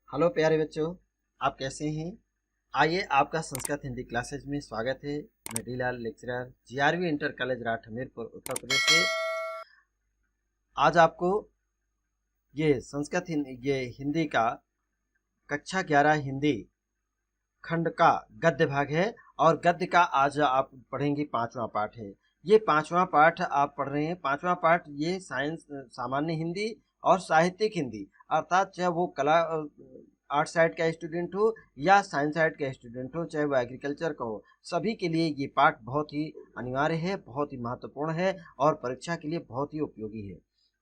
Hello प्यारे बच्चों, आप कैसे हैं। आइए आपका संस्कृत हिंदी क्लासेज में स्वागत है। मैं D Lal lecturer GRV inter college Rath Hamirpur Uttar Pradesh से आज आपको ये हिंदी का कक्षा 11 हिंदी खंड का गद्य भाग है और गद्य का आज आप पढ़ेंगे 5वां पाठ है। ये 5वां पाठ आप पढ़ रहे हैं। 5वां पाठ ये साइंस सामान्य हिंदी और साहित्यिक हिंदी, अर्थात चाहे वो कला आर्ट साइड का स्टूडेंट हो या साइंस साइड का स्टूडेंट हो, चाहे वो एग्रीकल्चर का हो, सभी के लिए ये पाठ बहुत ही अनिवार्य है, बहुत ही महत्वपूर्ण है और परीक्षा के लिए बहुत ही उपयोगी है।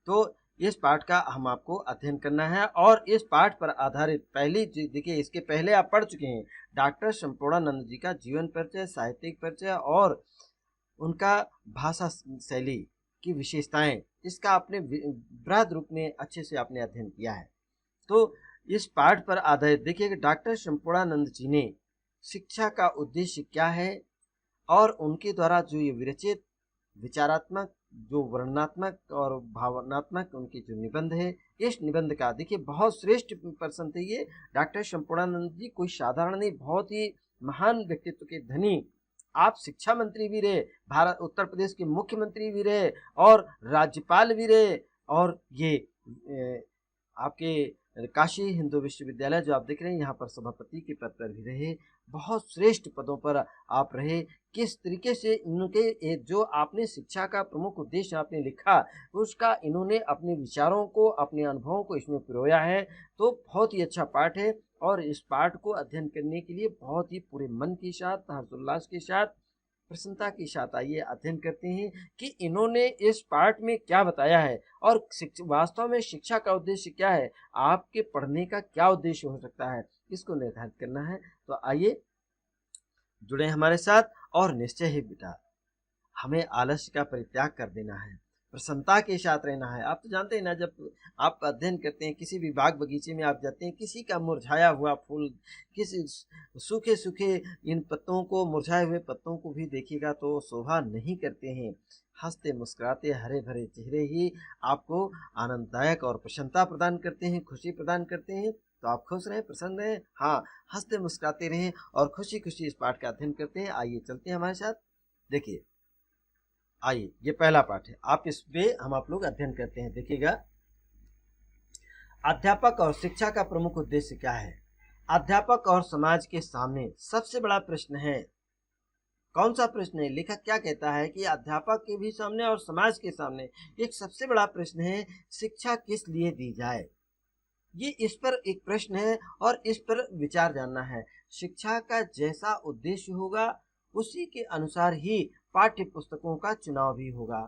तो इस पाठ का हम आपको अध्ययन करना है और इस पाठ पर आधारित देखिए, इसके पहले आप पढ़ चुके हैं डॉक्टर संपूर्णानंद जी का जीवन परिचय, साहित्यिक परिचय और उनका भाषा शैली की विशेषताएं, इसका आपने बृहद रूप में अच्छे से आपने अध्ययन किया है। तो इस पाठ पर आधारित देखिए, डॉक्टर संपूर्णानंद जी ने शिक्षा का उद्देश्य क्या है और उनके द्वारा जो ये विरचित विचारात्मक, जो वर्णनात्मक और भावनात्मक उनके जो निबंध है, इस निबंध का देखिए बहुत श्रेष्ठ पर्सन थे ये डॉक्टर संपूर्णानंद जी। कोई साधारण नहीं, बहुत ही महान व्यक्तित्व के धनी। आप शिक्षा मंत्री भी रहे, भारत उत्तर प्रदेश के मुख्यमंत्री भी रहे और राज्यपाल भी रहे और ये आपके काशी हिंदू विश्वविद्यालय जो आप देख रहे हैं यहाँ पर सभापति के पद पर भी रहे। बहुत श्रेष्ठ पदों पर आप रहे। किस तरीके से इनके जो आपने शिक्षा का प्रमुख उद्देश्य आपने लिखा, उसका इन्होंने अपने विचारों को, अपने अनुभवों को इसमें पिरोया है। तो बहुत ही अच्छा पाठ है और इस पाठ को अध्ययन करने के लिए बहुत ही पूरे मन के साथ, हर्षोल्लास के साथ, प्रसन्नता के साथ आइए अध्ययन करते हैं कि इन्होंने इस पाठ में क्या बताया है और वास्तव में शिक्षा का उद्देश्य क्या है, आपके पढ़ने का क्या उद्देश्य हो सकता है, इसको निर्धारित करना है। तो आइए जुड़े हमारे साथ और निश्चय ही बेटा हमें आलस्य का परित्याग कर देना है, प्रसन्नता के साथ रहना है। आप तो जानते हैं ना, जब आप अध्ययन करते हैं, किसी भी बाग बगीचे में आप जाते हैं, किसी का मुरझाया हुआ फूल, किसी सूखे सूखे इन पत्तों को, मुरझाए हुए पत्तों को भी देखिएगा तो शोभा नहीं करते हैं। हंसते मुस्कुराते हरे भरे चेहरे ही आपको आनंददायक और प्रसन्नता प्रदान करते हैं, खुशी प्रदान करते हैं। तो आप खुश रहें, प्रसन्न रहें, हाँ, हंसते मुस्कुराते रहें और खुशी खुशी इस पाठ का अध्ययन करते हैं। आइए चलते हैं हमारे साथ। देखिए, आइए ये पहला पाठ है, आप इस पे आप लोग अध्ययन करते हैं। देखिएगा, अध्यापक और शिक्षा का प्रमुख उद्देश्य क्या है। अध्यापक और समाज के सामने सबसे बड़ा प्रश्न है। कौन सा प्रश्न है? लेखक क्या कहता है कि अध्यापक के भी सामने और समाज के सामने एक सबसे बड़ा प्रश्न है, शिक्षा किस लिए दी जाए। ये इस पर एक प्रश्न है और इस पर विचार जानना है। शिक्षा का जैसा उद्देश्य होगा उसी के अनुसार ही पाठ्य पुस्तकों का चुनाव भी होगा।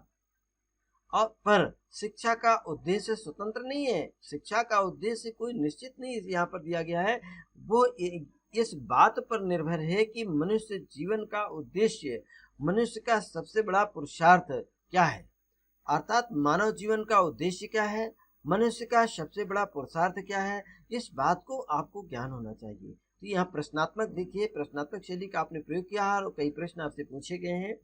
और पर शिक्षा का उद्देश्य स्वतंत्र नहीं है, शिक्षा का उद्देश्य कोई निश्चित नहीं यहाँ पर दिया गया है। वो इस बात पर निर्भर है कि मनुष्य जीवन का उद्देश्य, मनुष्य का सबसे बड़ा पुरुषार्थ क्या है, अर्थात मानव जीवन का उद्देश्य क्या है, मनुष्य का सबसे बड़ा पुरुषार्थ क्या है, इस बात को आपको ज्ञान होना चाहिए। तो यहाँ प्रश्नात्मक, देखिए प्रश्नात्मक शैली का आपने प्रयोग किया और कई प्रश्न आपसे पूछे गए हैं।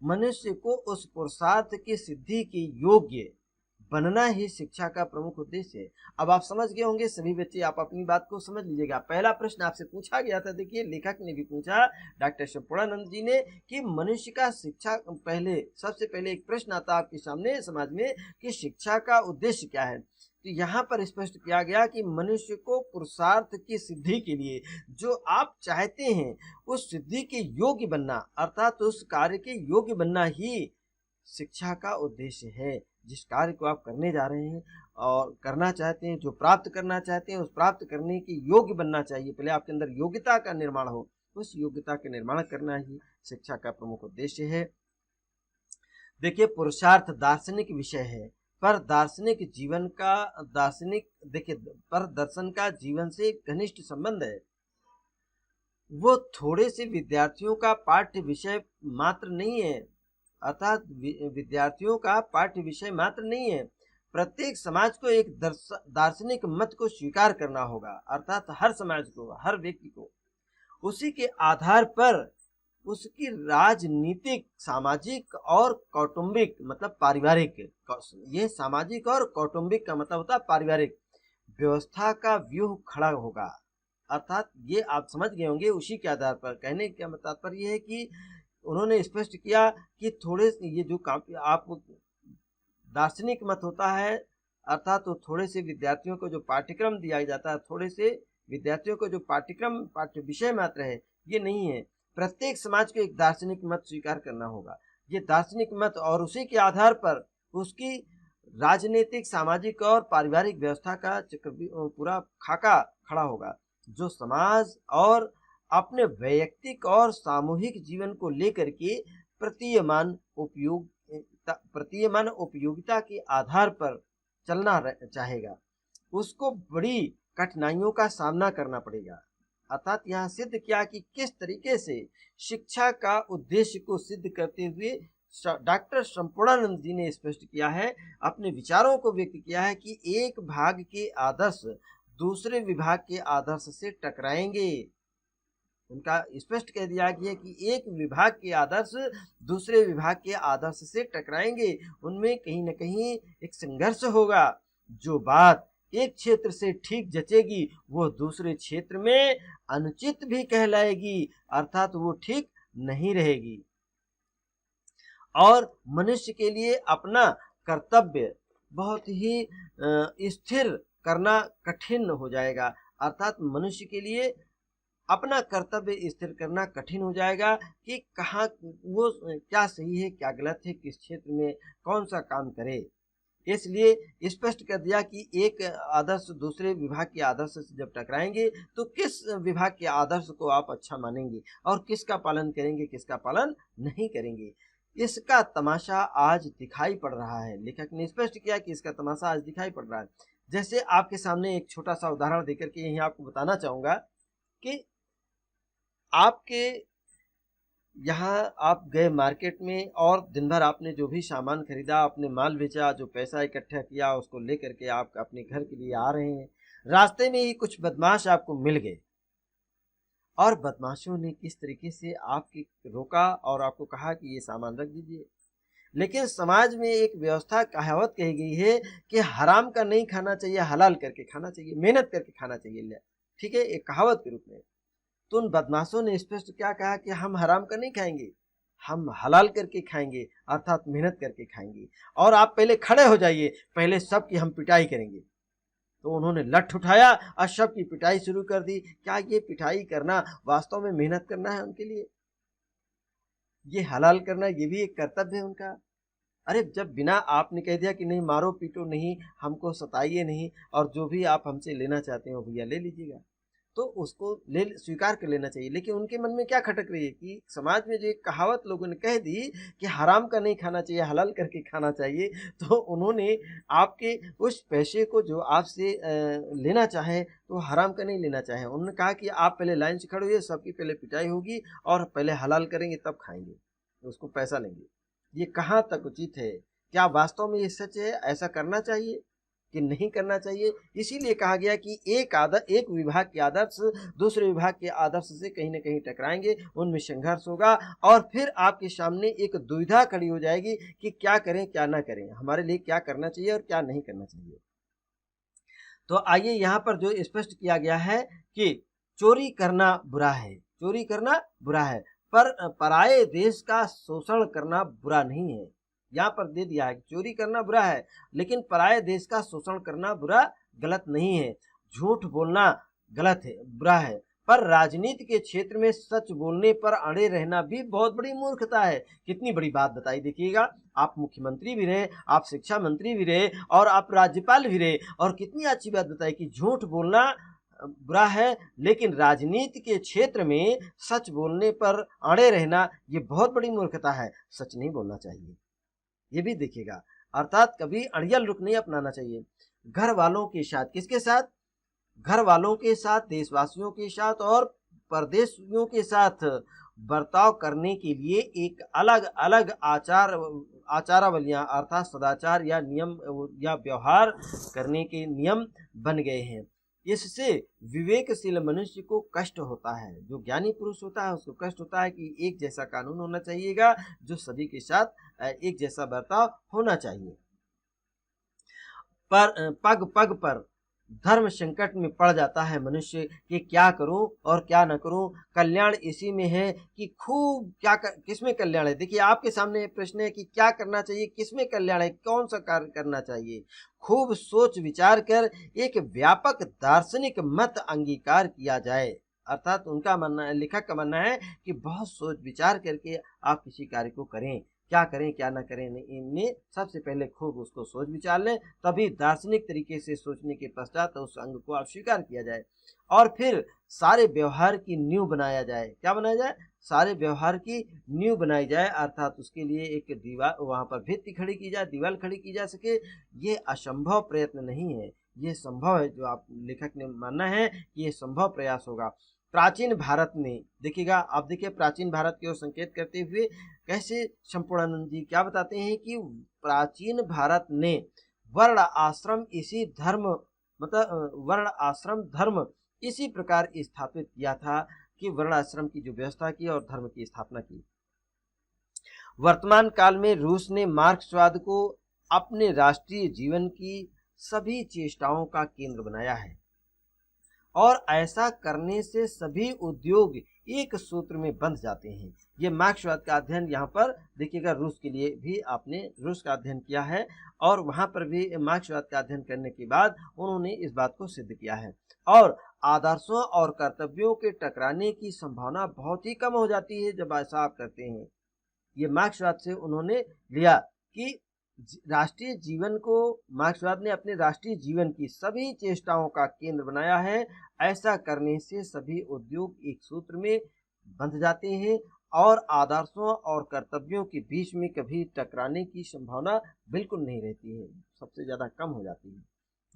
मनुष्य को उस पुरुषार्थ की सिद्धि के योग्य बनना ही शिक्षा का प्रमुख उद्देश्य है। अब आप समझ गए होंगे सभी बच्चे, आप अपनी बात को समझ लीजिएगा। पहला प्रश्न आपसे पूछा गया था, देखिए लेखक ने भी पूछा, डॉक्टर संपूर्णानंद जी ने, कि मनुष्य का शिक्षा, पहले सबसे पहले एक प्रश्न आता आपके सामने समाज में कि शिक्षा का उद्देश्य क्या है। तो यहाँ पर स्पष्ट किया गया कि मनुष्य को पुरुषार्थ की सिद्धि के लिए जो आप चाहते हैं उस सिद्धि के योग्य बनना, अर्थात उस कार्य के योग्य बनना ही शिक्षा का उद्देश्य है। जिस कार्य को आप करने जा रहे हैं और करना चाहते हैं, जो प्राप्त करना चाहते हैं, उस प्राप्त करने के योग्य बनना चाहिए। पहले आपके अंदर योग्यता का निर्माण हो, उस योग्यता का निर्माण करना ही शिक्षा का प्रमुख उद्देश्य है। देखिए, पुरुषार्थ दार्शनिक विषय है, पर दर्शन का जीवन से घनिष्ठ संबंध है। वो थोड़े से विद्यार्थियों का पाठ्य विषय मात्र नहीं है, अर्थात विद्यार्थियों का पाठ्य विषय मात्र नहीं है। प्रत्येक समाज को एक दार्शनिक मत को स्वीकार करना होगा, अर्थात हर समाज को, हर व्यक्ति को उसी के आधार पर उसकी राजनीतिक, सामाजिक और कौटुंबिक, मतलब पारिवारिक, ये सामाजिक और कौटुंबिक का मतलब होता है पारिवारिक, व्यवस्था का व्यूह खड़ा होगा। अर्थात ये आप समझ गए होंगे उसी के आधार पर कहने का तात्पर्य है कि उन्होंने स्पष्ट किया कि थोड़े ये जो आप दार्शनिक मत होता है, अर्थात तो थोड़े से विद्यार्थियों को जो पाठ्यक्रम दिया जाता है, थोड़े से विद्यार्थियों को जो पाठ्यक्रम पाठ्य विषय मात्र है, ये नहीं है। प्रत्येक समाज को एक दार्शनिक मत स्वीकार करना होगा। ये दार्शनिक मत और उसी के आधार पर उसकी राजनीतिक, सामाजिक और पारिवारिक व्यवस्था का पूरा खाका खड़ा होगा, जो समाज और अपने वैयक्तिक और सामूहिक जीवन को लेकर के प्रतीयमान उपयोगिता के आधार पर चलना चाहेगा, उसको बड़ी कठिनाइयों का सामना करना पड़ेगा। अर्थात यहाँ सिद्ध किया कि किस तरीके से शिक्षा का उद्देश्य को सिद्ध करते हुए डॉक्टर संपूर्णानंद जी ने स्पष्ट किया है, अपने विचारों को व्यक्त किया है कि एक भाग के आदर्श दूसरे विभाग के आदर्श से टकराएंगे। उनका स्पष्ट कह दिया गया कि एक विभाग के आदर्श दूसरे विभाग के आदर्श से टकराएंगे, उनमें कहीं न कहीं एक संघर्ष होगा। जो बात एक क्षेत्र से ठीक जचेगी वो दूसरे क्षेत्र में अनुचित भी कहलाएगी, अर्थात वो ठीक नहीं रहेगी। और मनुष्य के लिए अपना कर्तव्य बहुत ही स्थिर करना कठिन हो जाएगा। अर्थात मनुष्य के लिए अपना कर्तव्य स्थिर करना कठिन हो जाएगा कि कहाँ वो क्या सही है क्या गलत है, किस क्षेत्र में कौन सा काम करे। इसलिए स्पष्ट कर दिया कि एक आदर्श दूसरे विभाग के आदर्श से जब टकराएंगे तो किस विभाग के आदर्श को आप अच्छा मानेंगे और किसका पालन करेंगे, किसका पालन नहीं करेंगे। इसका तमाशा आज दिखाई पड़ रहा है। लेखक ने स्पष्ट किया कि इसका तमाशा आज दिखाई पड़ रहा है। जैसे आपके सामने एक छोटा सा उदाहरण देकर के यही आपको बताना चाहूंगा कि आपके यहाँ आप गए मार्केट में और दिन भर आपने जो भी सामान खरीदा, आपने माल बेचा, जो पैसा इकट्ठा किया उसको लेकर के आप अपने घर के लिए आ रहे हैं। रास्ते में ही कुछ बदमाश आपको मिल गए और बदमाशों ने किस तरीके से आपकी रोका और आपको कहा कि ये सामान रख दीजिए। लेकिन समाज में एक व्यवस्था कहावत कही गई है कि हराम का नहीं खाना चाहिए, हलाल करके खाना चाहिए, मेहनत करके खाना चाहिए। ठीक है, एक कहावत के रूप में। तो उन बदमाशों ने स्पष्ट क्या कहा कि हम हराम का नहीं खाएंगे, हम हलाल करके खाएंगे, अर्थात मेहनत करके खाएंगे। और आप पहले खड़े हो जाइए, पहले सबकी हम पिटाई करेंगे। तो उन्होंने लठ उठाया और सबकी पिटाई शुरू कर दी। क्या ये पिटाई करना वास्तव में मेहनत करना है उनके लिए? ये हलाल करना ये भी एक कर्तव्य है उनका। अरे जब बिना आपने कह दिया कि नहीं मारो पीटो नहीं, हमको सताइए नहीं, और जो भी आप हमसे लेना चाहते हो भैया ले लीजिएगा, तो उसको ले स्वीकार कर लेना चाहिए। लेकिन उनके मन में क्या खटक रही है कि समाज में जो एक कहावत लोगों ने कह दी कि हराम का नहीं खाना चाहिए, हलाल करके खाना चाहिए, तो उन्होंने आपके उस पैसे को जो आपसे लेना चाहे तो हराम का नहीं लेना चाहे। उन्होंने कहा कि आप पहले लाइन से खड़े हुए, सबकी पहले पिटाई होगी और पहले हलाल करेंगे तब खाएंगे, उसको पैसा लेंगे। ये कहाँ तक उचित है? क्या वास्तव में ये सच है? ऐसा करना चाहिए कि नहीं करना चाहिए? इसीलिए कहा गया कि एक विभाग के आदर्श दूसरे विभाग के आदर्श से कहीं न कहीं टकराएंगे, उनमें संघर्ष होगा और फिर आपके सामने एक दुविधा खड़ी हो जाएगी कि क्या करें क्या ना करें, हमारे लिए क्या करना चाहिए और क्या नहीं करना चाहिए। तो आइए यहाँ पर जो स्पष्ट किया गया है कि चोरी करना बुरा है, चोरी करना बुरा है, पर पराये देश का शोषण करना बुरा नहीं है। यहाँ पर दे दिया है कि चोरी करना बुरा है, लेकिन पराये देश का शोषण करना बुरा गलत नहीं है। झूठ बोलना गलत है, बुरा है, पर राजनीति के क्षेत्र में सच बोलने पर अड़े रहना भी बहुत बड़ी मूर्खता है। कितनी बड़ी बात बताई, देखिएगा, आप मुख्यमंत्री भी रहे, आप शिक्षा मंत्री भी रहे और आप राज्यपाल भी रहे, और कितनी अच्छी बात बताई कि झूठ बोलना बुरा है, लेकिन राजनीति के क्षेत्र में सच बोलने पर अड़े रहना ये बहुत बड़ी मूर्खता है। सच नहीं बोलना चाहिए, ये भी देखिएगा। अर्थात कभी अड़ियल रुख नहीं अपनाना चाहिए। घर वालों के साथ, किसके साथ? घर वालों के साथ, देशवासियों के साथ और परदेशियों के साथ बर्ताव करने के लिए एक अलग अलग आचारावलियां अर्थात सदाचार या नियम या व्यवहार करने के नियम बन गए हैं। इससे विवेकशील मनुष्य को कष्ट होता है, जो ज्ञानी पुरुष होता है उसको कष्ट होता है कि एक जैसा कानून होना चाहिएगा, जो सभी के साथ एक जैसा बर्ताव होना चाहिए। पर पग पग पर धर्म संकट में पड़ जाता है मनुष्य कि क्या करूं और क्या न करूं, कल्याण इसी में है कि खूब किसमें कल्याण है। देखिए आपके सामने प्रश्न है कि क्या करना चाहिए, किसमें कल्याण है, कौन सा कार्य करना चाहिए। खूब सोच विचार कर एक व्यापक दार्शनिक मत अंगीकार किया जाए। अर्थात उनका मानना है, लेखक का मानना है कि बहुत सोच विचार करके आप किसी कार्य को करें, क्या करें क्या ना करें, इनमें सबसे पहले खूब उसको सोच विचार लें, तभी दार्शनिक तरीके से सोचने के पश्चात उस अंग को आप स्वीकार किया जाए और फिर सारे व्यवहार की नींव बनाया जाए। क्या बनाया जाए? सारे व्यवहार की नींव बनाई जाए, अर्थात उसके लिए एक दीवार, वहां पर भित्ति खड़ी की जाए, दीवार खड़ी की जा सके। ये असंभव प्रयत्न नहीं है, ये संभव है। जो आप लेखक ने मानना है कि ये संभव प्रयास होगा। प्राचीन भारत में देखिएगा, आप देखिए प्राचीन भारत की ओर संकेत करते हुए कैसे संपूर्णानंद जी क्या बताते हैं कि प्राचीन भारत ने वर्ण आश्रम इसी धर्म वर्ण आश्रम धर्म इसी प्रकार स्थापित किया था कि वर्ण आश्रम की जो व्यवस्था की और धर्म की स्थापना की। वर्तमान काल में रूस ने मार्क्सवाद को अपने राष्ट्रीय जीवन की सभी चेष्टाओं का केंद्र बनाया है और ऐसा करने से सभी उद्योग एक सूत्र में बंध जाते हैं। ये मार्क्सवाद का अध्ययन यहाँ पर देखिएगा, रूस के लिए भी आपने रूस का अध्ययन किया है और वहाँ पर भी मार्क्सवाद का अध्ययन करने के बाद उन्होंने इस बात को सिद्ध किया है और आदर्शों और कर्तव्यों के टकराने की संभावना बहुत ही कम हो जाती है जब ऐसा आप करते हैं। ये मार्क्सवाद से उन्होंने लिया कि राष्ट्रीय जीवन को मार्क्सवाद ने अपने राष्ट्रीय जीवन की सभी चेष्टाओं का केंद्र बनाया है। ऐसा करने से सभी उद्योग एक सूत्र में बंध जाते हैं और आदर्शों और कर्तव्यों के बीच में कभी टकराने की संभावना बिल्कुल नहीं रहती है, सबसे ज्यादा कम हो जाती है।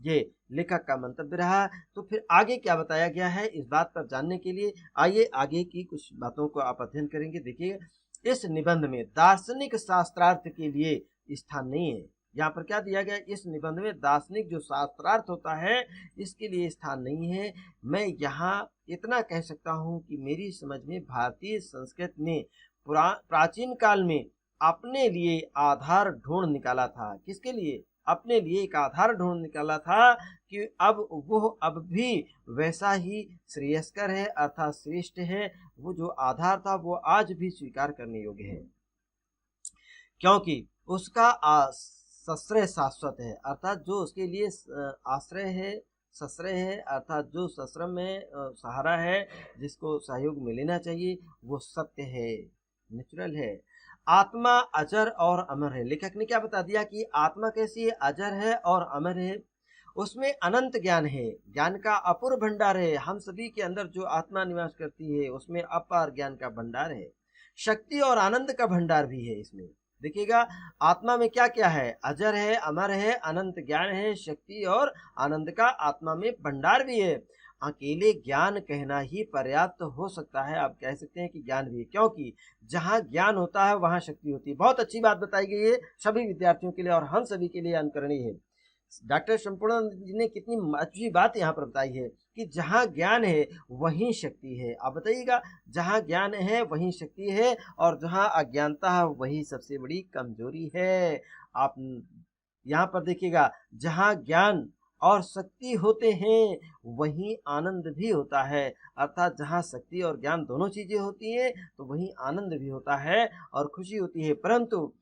ये लेखक का मंतव्य रहा। तो फिर आगे क्या बताया गया है, इस बात पर जानने के लिए आइए आगे की कुछ बातों को आप अध्ययन करेंगे। देखिए इस निबंध में दार्शनिक शास्त्रार्थ के लिए स्थान नहीं है। यहाँ पर क्या दिया गया, इस निबंध में दार्शनिक जो शास्त्रार्थ होता है इसके लिए स्थान नहीं है। मैं यहाँ इतना कह सकता हूँ कि मेरी समझ में भारतीय संस्कृति ने प्राचीन काल में अपने लिए आधार ढूंढ निकाला था। किसके लिए? अपने लिए एक आधार ढूंढ निकाला था कि अब वो अब भी वैसा ही श्रेयस्कर है, अर्थात श्रेष्ठ है। वो जो आधार था वो आज भी स्वीकार करने योग्य है, क्योंकि उसका सश्रय शाश्वत है, अर्थात जो उसके लिए आश्रय है, सश्रय है, अर्थात जो सश्रम में सहारा है, जिसको सहयोग में लेना चाहिए, वो सत्य है, नेचुरल है। आत्मा अजर और अमर है। लेखक ने क्या बता दिया कि आत्मा कैसी है? अजर है और अमर है। उसमें अनंत ज्ञान है, ज्ञान का अपूर्व भंडार है। हम सभी के अंदर जो आत्मा निवास करती है उसमें अपार ज्ञान का भंडार है। शक्ति और आनंद का भंडार भी है इसमें। देखिएगा आत्मा में क्या क्या है? अजर है, अमर है, अनंत ज्ञान है, शक्ति और आनंद का आत्मा में भंडार भी है। अकेले ज्ञान कहना ही पर्याप्त हो सकता है, आप कह सकते हैं कि ज्ञान भी है, क्योंकि जहां ज्ञान होता है वहां शक्ति होती है। बहुत अच्छी बात बताई गई है सभी विद्यार्थियों के लिए और हम सभी के लिए अनुकरणीय है। डॉक्टर संपूर्णानंद जी ने कितनी अच्छी बात यहाँ पर बताई है कि जहाँ ज्ञान है वहीं शक्ति है। आप बताइएगा, जहाँ ज्ञान है वहीं शक्ति है और जहाँ अज्ञानता है वही सबसे बड़ी कमजोरी है। आप यहाँ पर देखिएगा, जहाँ ज्ञान और शक्ति होते हैं वहीं आनंद भी होता है, अर्थात जहाँ शक्ति और ज्ञान दोनों चीजें होती हैं तो वहीं आनंद भी होता है और खुशी होती है। परंतु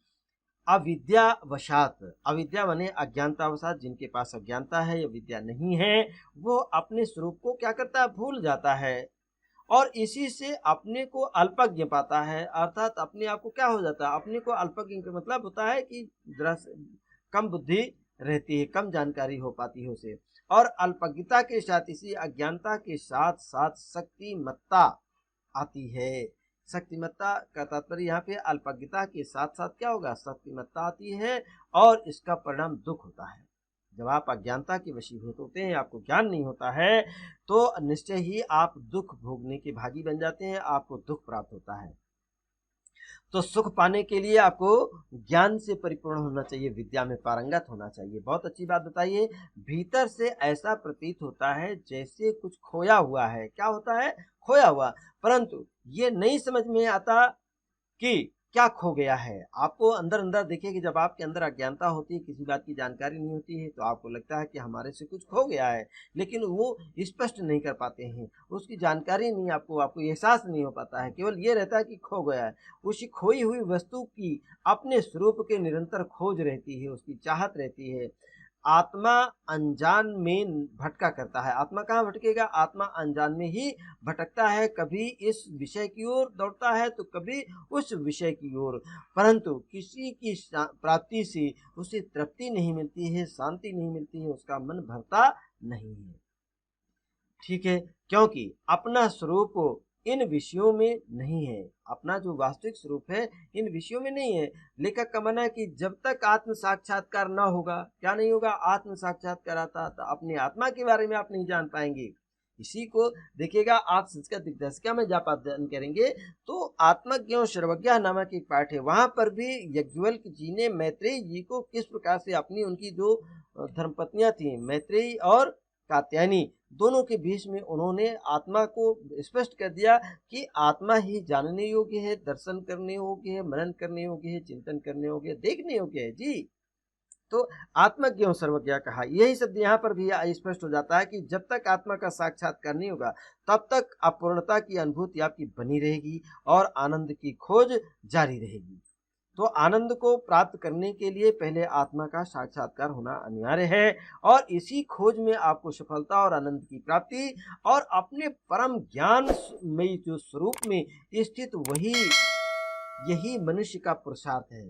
अविद्यावशात, अविद्या माने अज्ञानतावशात, जिनके पास अज्ञानता है या विद्या नहीं है, वो अपने स्वरूप को क्या करता है? भूल जाता है और इसी से अपने को अल्पज्ञ पाता है, अर्थात अपने आप को क्या हो जाता है? अपने को अल्पज्ञ का मतलब होता है कि जरा कम बुद्धि रहती है, कम जानकारी हो पाती है उसे। और अल्पज्ञता के साथ, इसी अज्ञानता के साथ साथ शक्तिमत्ता आती है। शक्तिमत्ता का तात्पर्य यहाँ पे अल्पज्ञता के साथ साथ क्या होगा? शक्तिमत्ता आती है और इसका परिणाम दुख होता है। जब आप अज्ञानता के वशीभूत होते हैं, आपको ज्ञान नहीं होता है, तो निश्चय ही आप दुख भोगने के भागी बन जाते हैं, आपको दुख प्राप्त होता है। तो सुख पाने के लिए आपको ज्ञान से परिपूर्ण होना चाहिए, विद्या में पारंगत होना चाहिए। बहुत अच्छी बात बताइए। भीतर से ऐसा प्रतीत होता है जैसे कुछ खोया हुआ है। क्या होता है? खोया हुआ। परंतु ये नहीं समझ में आता कि क्या खो गया है। आपको अंदर अंदर देखिए कि जब आपके अंदर अज्ञानता होती है, किसी बात की जानकारी नहीं होती है, तो आपको लगता है कि हमारे से कुछ खो गया है, लेकिन वो स्पष्ट नहीं कर पाते हैं, उसकी जानकारी नहीं, आपको आपको एहसास नहीं हो पाता है, केवल ये रहता है कि खो गया है। उसी खोई हुई वस्तु की अपने स्वरूप के निरंतर खोज रहती है, उसकी चाहत रहती है। आत्मा अनजान में भटका करता है। आत्मा कहाँ भटकेगा? आत्मा अनजान में ही भटकता है, कभी इस विषय की ओर दौड़ता है तो कभी उस विषय की ओर, परंतु किसी की प्राप्ति से उसे तृप्ति नहीं मिलती है, शांति नहीं मिलती है, उसका मन भरता नहीं है। ठीक है, क्योंकि अपना स्वरूप इन विषयों में नहीं है, अपना जो वास्तविक स्वरूप है इन विषयों में नहीं है। लेखक का मानना है कि जब तक आत्म साक्षात्कार न होगा, क्या नहीं होगा? आत्म साक्षात्कार आता तो अपनी आत्मा के बारे में आप नहीं जान पाएंगे। इसी को देखिएगा, आप संस्कृत दिग्दर्शिका में जब अध्ययन करेंगे तो आत्मज्ञ सर्वज्ञ नामक एक पाठ है, वहां पर भी यज्ञवल्क्य जी ने मैत्रेयी जी को किस प्रकार से अपनी उनकी जो धर्मपत्नियां थी, मैत्रेयी और कात्यायनी, दोनों के बीच में उन्होंने आत्मा को स्पष्ट कर दिया कि आत्मा ही जानने योग्य है, दर्शन करने योग्य है, मनन करने योग्य है, चिंतन करने योग्य है, देखने योग्य है जी। तो आत्मज्ञ सर्वज्ञ कहा, यही शब्द यहाँ पर भी स्पष्ट हो जाता है कि जब तक आत्मा का साक्षात्कार नहीं होगा तब तक अपूर्णता की अनुभूति आपकी बनी रहेगी और आनंद की खोज जारी रहेगी। तो आनंद को प्राप्त करने के लिए पहले आत्मा का साक्षात्कार होना अनिवार्य है, और इसी खोज में आपको सफलता और आनंद की प्राप्ति और अपने परम ज्ञान में जो स्वरूप में स्थित यही मनुष्य का पुरुषार्थ है।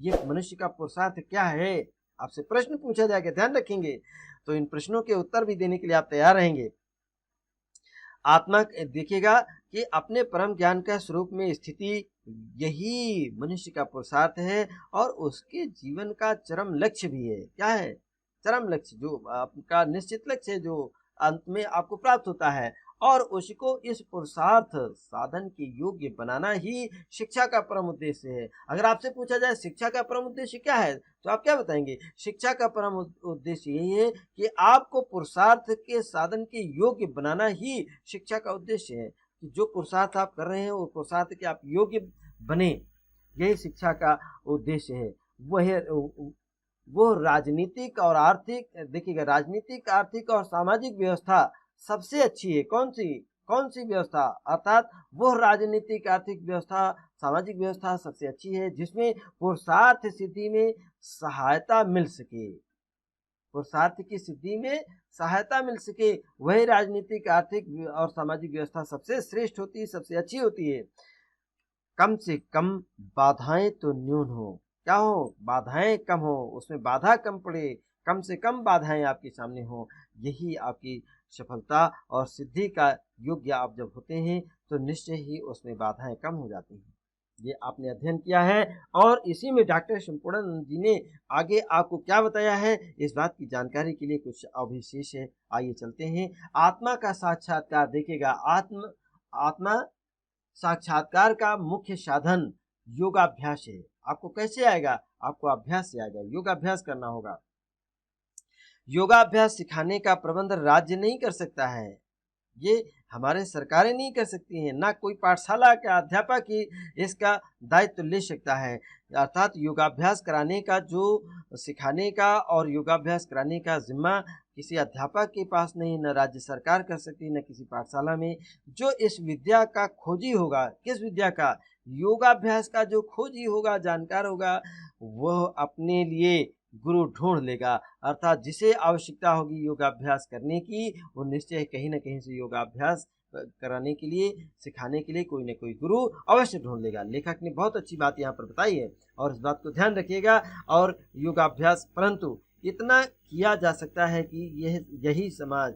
ये मनुष्य का पुरुषार्थ क्या है? आपसे प्रश्न पूछा जाएगा, ध्यान रखेंगे, तो इन प्रश्नों के उत्तर भी देने के लिए आप तैयार रहेंगे। आत्मा देखिएगा कि अपने परम ज्ञान का स्वरूप में स्थिति यही मनुष्य का पुरुषार्थ है और उसके जीवन का चरम लक्ष्य भी है। क्या है? चरम लक्ष्य, जो आपका निश्चित लक्ष्य है, जो अंत में आपको प्राप्त होता है, और उसको इस पुरुषार्थ साधन के योग्य बनाना ही शिक्षा का परम उद्देश्य है। अगर आपसे पूछा जाए शिक्षा का परम उद्देश्य क्या है, तो आप क्या बताएंगे? शिक्षा का परम उद्देश्य यही है कि आपको पुरुषार्थ के साधन के योग्य बनाना ही शिक्षा का उद्देश्य है। कि जो पुरुषार्थ आप कर रहे हैं वो पुरुषार्थ के आप योग्य बने, यही शिक्षा का उद्देश्य है। वो राजनीतिक और आर्थिक, देखिएगा, राजनीतिक, आर्थिक और सामाजिक व्यवस्था सबसे अच्छी है। कौन सी व्यवस्था? अर्थात वो राजनीतिक, आर्थिक व्यवस्था, सामाजिक व्यवस्था सबसे अच्छी है जिसमें पुरुषार्थ सिद्धि में सहायता मिल सके, पुरुषार्थ की सिद्धि में सहायता मिल सके, वही राजनीतिक, आर्थिक और सामाजिक व्यवस्था सबसे श्रेष्ठ होती है, सबसे अच्छी होती है। कम से कम बाधाएं तो न्यून हो। क्या हो? बाधाएं कम हो, उसमें बाधा कम पड़े, कम से कम बाधाएं आपके सामने हो, यही आपकी सफलता और सिद्धि का योग्य आप जब होते हैं तो निश्चय ही उसमें बाधाएं कम हो जाती हैं। ये आपने अध्ययन किया है, और इसी में डॉक्टर संपूर्णानंद जी ने आगे आपको क्या बताया है, इस बात की जानकारी के लिए कुछ अविशेष है। आइए चलते हैं। आत्मा का साक्षात्कार, देखिएगा, आत्मा साक्षात्कार का मुख्य साधन योगाभ्यास है। आपको कैसे आएगा? आपको अभ्यास से आएगा, योगाभ्यास करना होगा। योगाभ्यास सिखाने का प्रबंध राज्य नहीं कर सकता है, ये हमारे सरकारें नहीं कर सकती हैं, ना कोई पाठशाला का अध्यापक ही इसका दायित्व ले सकता है। अर्थात योगाभ्यास कराने का, जो सिखाने का और योगाभ्यास कराने का जिम्मा किसी अध्यापक के पास नहीं, न राज्य सरकार कर सकती, न किसी पाठशाला में। जो इस विद्या का खोजी होगा, किस विद्या का? योगाभ्यास का जो खोजी होगा, जानकार होगा, वह अपने लिए गुरु ढूंढ लेगा। अर्थात जिसे आवश्यकता होगी योगाभ्यास करने की, वो निश्चय कहीं न कहीं से योगाभ्यास कराने के लिए, सिखाने के लिए कोई न कोई गुरु अवश्य ढूंढ लेगा। लेखक ने बहुत अच्छी बात यहाँ पर बताई है, और इस बात को ध्यान रखिएगा। और योगाभ्यास, परंतु इतना किया जा सकता है कि यही समाज,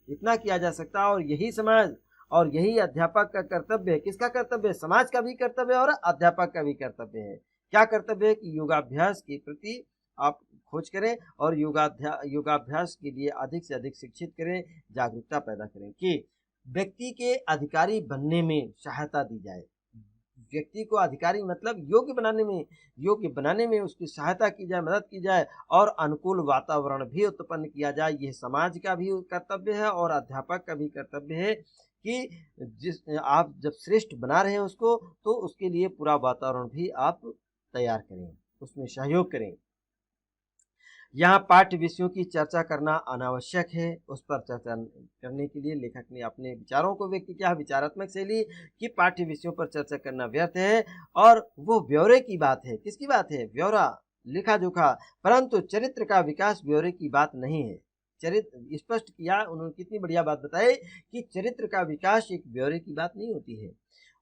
इतना किया जा सकता है, और यही समाज और यही अध्यापक का कर्तव्य है। किसका कर्तव्य है? समाज का भी कर्तव्य है और अध्यापक का भी कर्तव्य है। क्या कर्तव्य है? कि योगाभ्यास के प्रति आप खोज करें और योगाभ्यास के लिए अधिक से अधिक शिक्षित करें, जागरूकता पैदा करें कि व्यक्ति के अधिकारी बनने में सहायता दी जाए, व्यक्ति को अधिकारी मतलब योग्य बनाने में उसकी सहायता की जाए, मदद की जाए और अनुकूल वातावरण भी उत्पन्न किया जाए। यह समाज का भी कर्तव्य है और अध्यापक का भी कर्तव्य है कि आप जब श्रेष्ठ बना रहे हैं उसको, तो उसके लिए पूरा वातावरण भी आप तैयार करें, उसमें सहयोग करें। यहाँ पाठ्य विषयों की चर्चा करना अनावश्यक है। उस पर चर्चा करने के लिए लेखक ने अपने विचारों को व्यक्त किया। विचारात्मक शैली कि पाठ्य विषयों पर चर्चा करना व्यर्थ है और वो ब्यौरे की बात है। किसकी बात है? ब्यौरा, लिखा जोखा। परंतु चरित्र का विकास ब्यौरे की बात नहीं है। चरित्र स्पष्ट किया उन्होंने, कितनी बढ़िया बात बताई कि चरित्र का विकास एक ब्यौरे की बात नहीं होती है,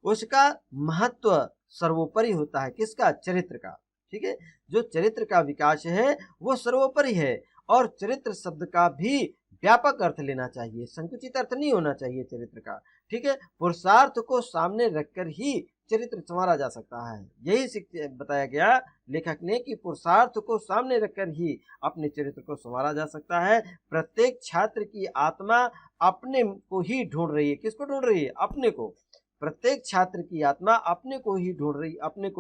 उसका महत्व सर्वोपरि होता है। किसका? चरित्र का। ठीक है, जो चरित्र का विकास है वो सर्वोपरि है और चरित्र शब्द का भी व्यापक अर्थ लेना चाहिए, संकुचित अर्थ नहीं होना चाहिए चरित्र का। ठीक है, पुरुषार्थ को सामने रखकर ही चरित्र संवारा जा सकता है। यही बताया गया लेखक ने कि पुरुषार्थ को सामने रखकर ही अपने चरित्र को संवारा जा सकता है। प्रत्येक छात्र की आत्मा अपने को ही ढूंढ रही है। किसको ढूंढ रही है? अपने को। प्रत्येक छात्र की आत्मा अपने को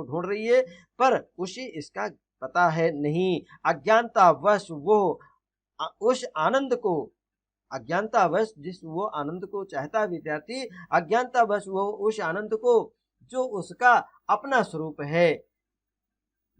ढूंढ रही है, पर उसे इसका पता है नहीं। अज्ञानतावश जिस वो आनंद को चाहता विद्यार्थी, अज्ञानतावश वो उस आनंद को जो उसका अपना स्वरूप है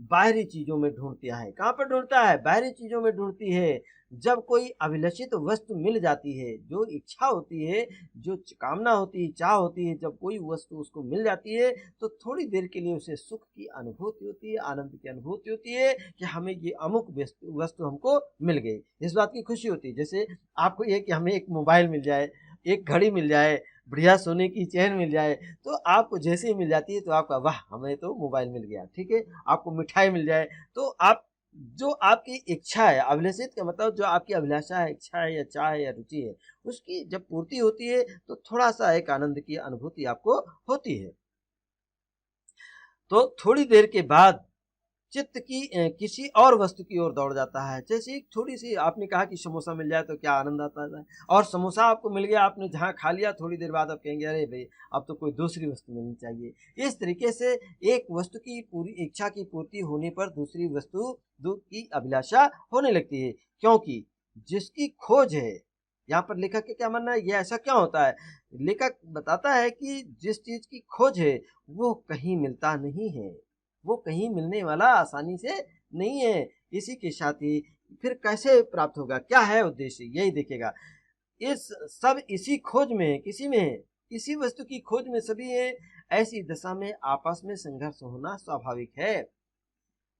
बाहरी चीजों में ढूंढता है। कहाँ पर ढूंढता है? बाहरी चीजों में ढूंढती है। जब कोई अभिलषित वस्तु मिल जाती है, जो इच्छा होती है, जो कामना होती है, चाह होती है, जब कोई वस्तु उसको मिल जाती है तो थोड़ी देर के लिए उसे सुख की अनुभूति होती है, आनंद की अनुभूति होती है कि हमें ये अमुक वस्तु हमको मिल गई। इस बात की खुशी होती है। जैसे आपको ये कि हमें एक मोबाइल मिल जाए, एक घड़ी मिल जाए, बढ़िया सोने की चेन मिल जाए, तो आपको जैसे ही मिल जाती है तो आपका वाह, हमें तो मोबाइल मिल गया। ठीक है, आपको मिठाई मिल जाए तो आप जो आपकी इच्छा है, अभिलषित का मतलब जो आपकी अभिलाषा है, इच्छा है या चाह है या रुचि है, उसकी जब पूर्ति होती है तो थोड़ा सा एक आनंद की अनुभूति आपको होती है। तो थोड़ी देर के बाद चित्त की किसी और वस्तु की ओर दौड़ जाता है। जैसे थोड़ी सी आपने कहा कि समोसा मिल जाए तो क्या आनंद आता है, और समोसा आपको मिल गया, आपने जहाँ खा लिया, थोड़ी देर बाद आप कहेंगे अरे भाई अब तो कोई दूसरी वस्तु मिलनी चाहिए। इस तरीके से एक वस्तु की पूरी इच्छा की पूर्ति होने पर दूसरी वस्तु की अभिलाषा होने लगती है, क्योंकि जिसकी खोज है। यहाँ पर लेखक का क्या मानना है, ये ऐसा क्यों होता है? लेखक बताता है कि जिस चीज की खोज है वो कहीं मिलता नहीं है, वो कहीं मिलने वाला आसानी से नहीं है। इसी के साथ ही फिर कैसे प्राप्त होगा, क्या है उद्देश्य, यही देखेगा। इस सब इसी खोज में है, किसी में है, इसी वस्तु की खोज में सभी है। ऐसी दशा में आपस में संघर्ष होना स्वाभाविक है।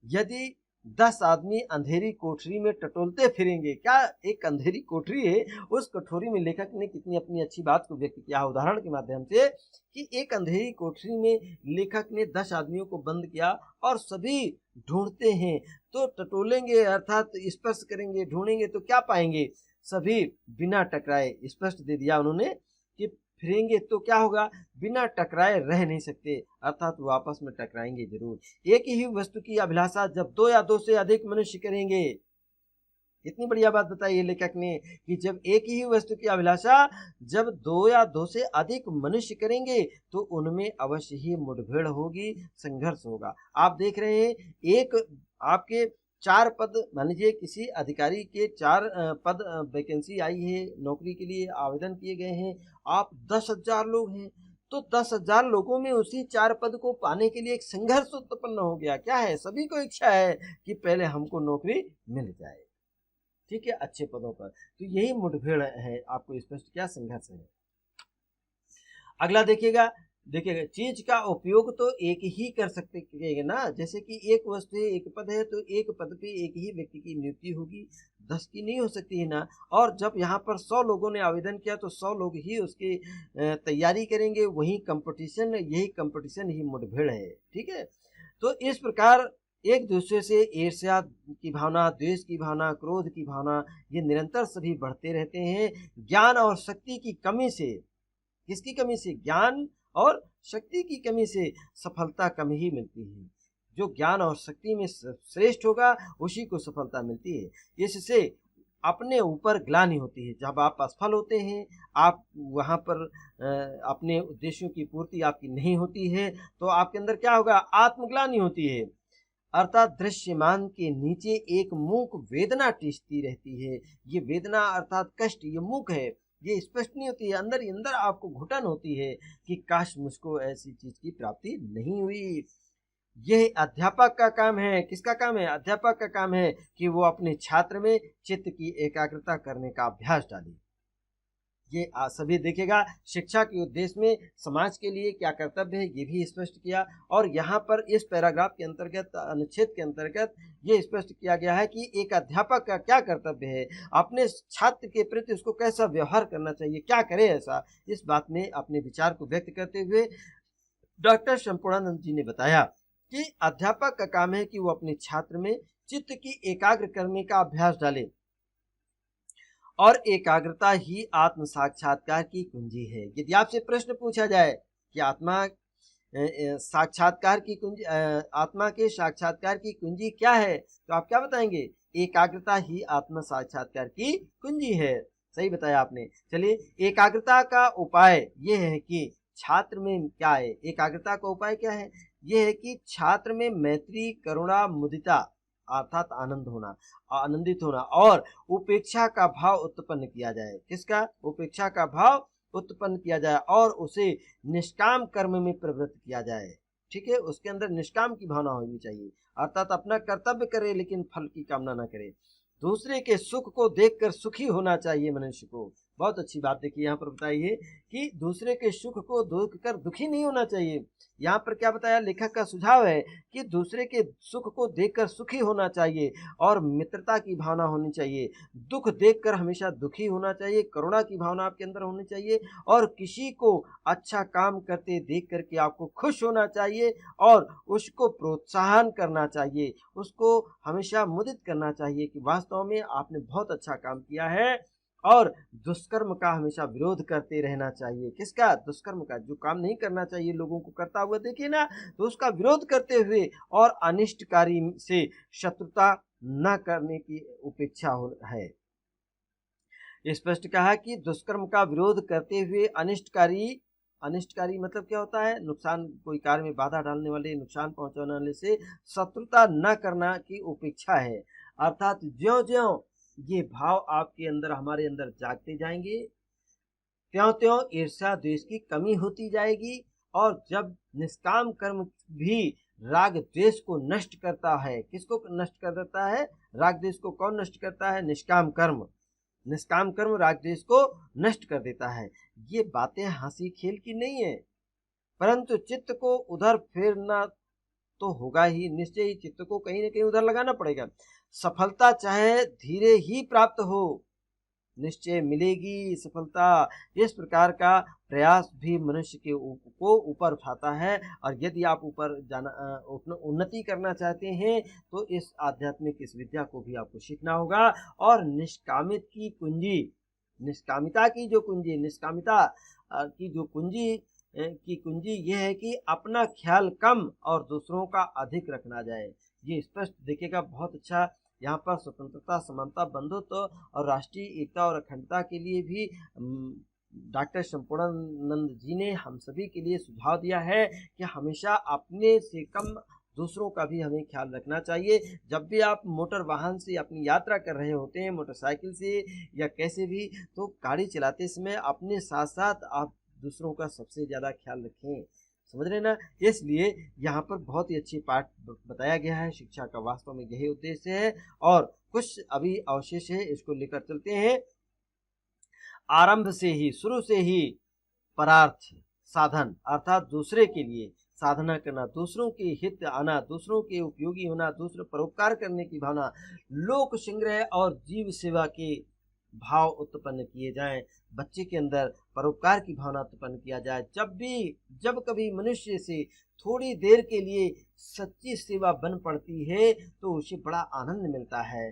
यदि 10 आदमी अंधेरी कोठरी में टटोलते फिरेंगे, क्या एक अंधेरी कोठरी है, उस कोठरी में लेखक ने कितनी अपनी अच्छी बात को व्यक्त किया उदाहरण के माध्यम से, कि एक अंधेरी कोठरी में लेखक ने 10 आदमियों को बंद किया और सभी ढूंढते हैं, तो टटोलेंगे अर्थात स्पर्श करेंगे, ढूंढेंगे तो क्या पाएंगे? सभी बिना टकराए, स्पष्ट दे दिया उन्होंने कि फिरेंगे तो क्या होगा, बिना टकराए रह नहीं सकते, अर्थात वो आपस में टकराएंगे जरूर। एक ही वस्तु की अभिलाषा जब 2 या 2 से अधिक मनुष्य करेंगे, इतनी बढ़िया बात बताई है लेखक ने कि जब एक ही वस्तु की अभिलाषा जब 2 या 2 से अधिक मनुष्य करेंगे तो उनमें अवश्य ही मुठभेड़ होगी, संघर्ष होगा। आप देख रहे हैं, एक आपके 4 पद, मान लीजिए किसी अधिकारी के 4 पद वैकेंसी आई है, नौकरी के लिए आवेदन किए गए हैं, आप 10,000 लोग हैं, तो 10,000 लोगों में उसी 4 पद को पाने के लिए एक संघर्ष उत्पन्न हो गया। क्या है? सभी को इच्छा है कि पहले हमको नौकरी मिल जाए, ठीक है, अच्छे पदों पर। तो यही मुठभेड़ है, आपको स्पष्ट क्या संघर्ष है। अगला देखिएगा चीज का उपयोग तो एक ही कर सकते ना, जैसे कि एक वस्तु है, एक पद है, तो एक पद पे एक ही व्यक्ति की नियुक्ति होगी, 10 की नहीं हो सकती है ना। और जब यहाँ पर 100 लोगों ने आवेदन किया तो 100 लोग ही उसकी तैयारी करेंगे, यही कंपटीशन ही मुठभेड़ है। ठीक है, तो इस प्रकार एक दूसरे से ईर्ष्या की भावना, द्वेष की भावना, क्रोध की भावना, ये निरंतर सभी बढ़ते रहते हैं। ज्ञान और शक्ति की कमी से, किसकी कमी से? ज्ञान और शक्ति की कमी से सफलता कम ही मिलती है। जो ज्ञान और शक्ति में श्रेष्ठ होगा उसी को सफलता मिलती है। इससे अपने ऊपर ग्लानि होती है। जब आप असफल होते हैं, आप वहाँ पर अपने उद्देश्यों की पूर्ति आपकी नहीं होती है, तो आपके अंदर क्या होगा? आत्मग्लानि होती है। अर्थात दृश्यमान के नीचे एक मूक वेदना टिसती रहती है। ये वेदना अर्थात कष्ट, ये मूक है, ये स्पष्ट नहीं होती है। अंदर ही अंदर आपको घुटन होती है कि काश मुझको ऐसी चीज की प्राप्ति नहीं हुई। यह अध्यापक का काम है। किसका काम है? अध्यापक का काम है कि वो अपने छात्र में चित्त की एकाग्रता करने का अभ्यास डाले। ये सभी देखेगा। शिक्षा के उद्देश्य में समाज के लिए क्या कर्तव्य है ये भी स्पष्ट किया। और यहाँ पर इस पैराग्राफ के अंतर्गत, अनुच्छेद के अंतर्गत ये स्पष्ट किया गया है कि एक अध्यापक का क्या कर्तव्य है, अपने छात्र के प्रति उसको कैसा व्यवहार करना चाहिए, क्या करे ऐसा। इस बात में अपने विचार को व्यक्त करते हुए डॉक्टर संपूर्णानंद जी ने बताया कि अध्यापक का काम है कि वो अपने छात्र में चित्त की एकाग्र करने का अभ्यास डाले, और एकाग्रता ही आत्म साक्षात्कार की कुंजी है। यदि आपसे प्रश्न पूछा जाए कि आत्मा साक्षात्कार की कुंजी, आत्मा के साक्षात्कार की कुंजी क्या है, तो आप क्या बताएंगे? एकाग्रता ही आत्म साक्षात्कार की कुंजी है। सही बताया आपने। चलिए, एकाग्रता का उपाय ये है कि छात्र में क्या है? एकाग्रता का उपाय क्या है? ये है कि छात्र में मैत्री, करुणा, मुदिता अर्थात आनंद होना, आनंदित होना, और उपेक्षा का भाव उत्पन्न किया जाए। किसका? उपेक्षा का भाव उत्पन्न किया जाए, और उसे निष्काम कर्म में प्रवृत्त किया जाए। ठीक है, उसके अंदर निष्काम की भावना होनी चाहिए, अर्थात अपना कर्तव्य करे लेकिन फल की कामना न करे। दूसरे के सुख को देखकर सुखी होना चाहिए मनुष्य को। बहुत अच्छी बात देखिए यहाँ पर बताई है कि दूसरे के सुख को देखकर दुखी नहीं होना चाहिए। यहाँ पर क्या बताया? लेखक का सुझाव है कि दूसरे के सुख को देखकर सुखी होना चाहिए, और मित्रता की भावना होनी चाहिए। दुख देखकर हमेशा दुखी होना चाहिए, करुणा की भावना आपके अंदर होनी चाहिए, और किसी को अच्छा काम करते देख करके आपको खुश होना चाहिए, और उसको प्रोत्साहन करना चाहिए, उसको हमेशा मुदित करना चाहिए कि वास्तव में आपने बहुत अच्छा काम किया है। और दुष्कर्म का हमेशा विरोध करते रहना चाहिए। किसका? दुष्कर्म का। जो काम नहीं करना चाहिए लोगों को करता हुआ देखिए ना, तो उसका विरोध करते हुए, और अनिष्टकारी से शत्रुता न करने की उपेक्षा है। स्पष्ट कहा कि दुष्कर्म का विरोध करते हुए अनिष्टकारी मतलब क्या होता है? नुकसान, कोई कार्य में बाधा डालने वाले, नुकसान पहुंचाने वाले से शत्रुता न करना की उपेक्षा है। अर्थात ज्यों-ज्यों ये भाव आपके अंदर, हमारे अंदर जागते जाएंगे, त्यों-त्यों ईर्ष्या द्वेष की कमी होती जाएगी। और जब निष्काम कर्म भी राग द्वेष को नष्ट करता है, किसको नष्ट कर देता है? राग द्वेष को कौन नष्ट करता है? निष्काम कर्म। निष्काम कर्म राग द्वेष को नष्ट कर देता है। ये बातें हंसी खेल की नहीं है, परंतु चित्त को उधर फेरना तो होगा ही, निश्चय ही चित्त को कहीं न कहीं उधर लगाना पड़ेगा। सफलता चाहे धीरे ही प्राप्त हो, निश्चय मिलेगी सफलता। इस प्रकार का प्रयास भी मनुष्य के को ऊपर उठाता है। और यदि आप ऊपर जाना, उन्नति करना चाहते हैं, तो इस आध्यात्मिक इस विद्या को भी आपको सीखना होगा। और निष्कामित की कुंजी, निष्कामिता की जो कुंजी, निष्कामिता की जो कुंजी यह है कि अपना ख्याल कम और दूसरों का अधिक रखना जाए। ये स्पष्ट देखिएगा, बहुत अच्छा। यहाँ पर स्वतंत्रता, समानता, बंधुत्व और राष्ट्रीय एकता और अखंडता के लिए भी डॉक्टर संपूर्णानंद जी ने हम सभी के लिए सुझाव दिया है कि हमेशा अपने से कम दूसरों का भी हमें ख्याल रखना चाहिए। जब भी आप मोटर वाहन से अपनी यात्रा कर रहे होते हैं, मोटरसाइकिल से या कैसे भी, तो गाड़ी चलाते समय अपने साथ साथ आप दूसरों का सबसे ज़्यादा ख्याल रखें। समझ रहे ना? इसलिए यहाँ पर बहुत ही अच्छी पाठ बताया गया है। शिक्षा का वास्तव में यही उद्देश्य है। और कुछ अभी अवशेष है, इसको लेकर चलते हैं। आरंभ से ही, शुरू से ही परार्थ साधन, अर्थात दूसरे के लिए साधना करना, दूसरों के हित आना, दूसरों के उपयोगी होना, दूसरों परोपकार करने की भावना, लोक संग्रह और जीव सेवा के भाव उत्पन्न किए जाएं। बच्चे के अंदर परोपकार की भावना उत्पन्न किया जाए। जब कभी मनुष्य से थोड़ी देर के लिए सच्ची सेवा बन पड़ती है, तो उसे बड़ा आनंद मिलता है।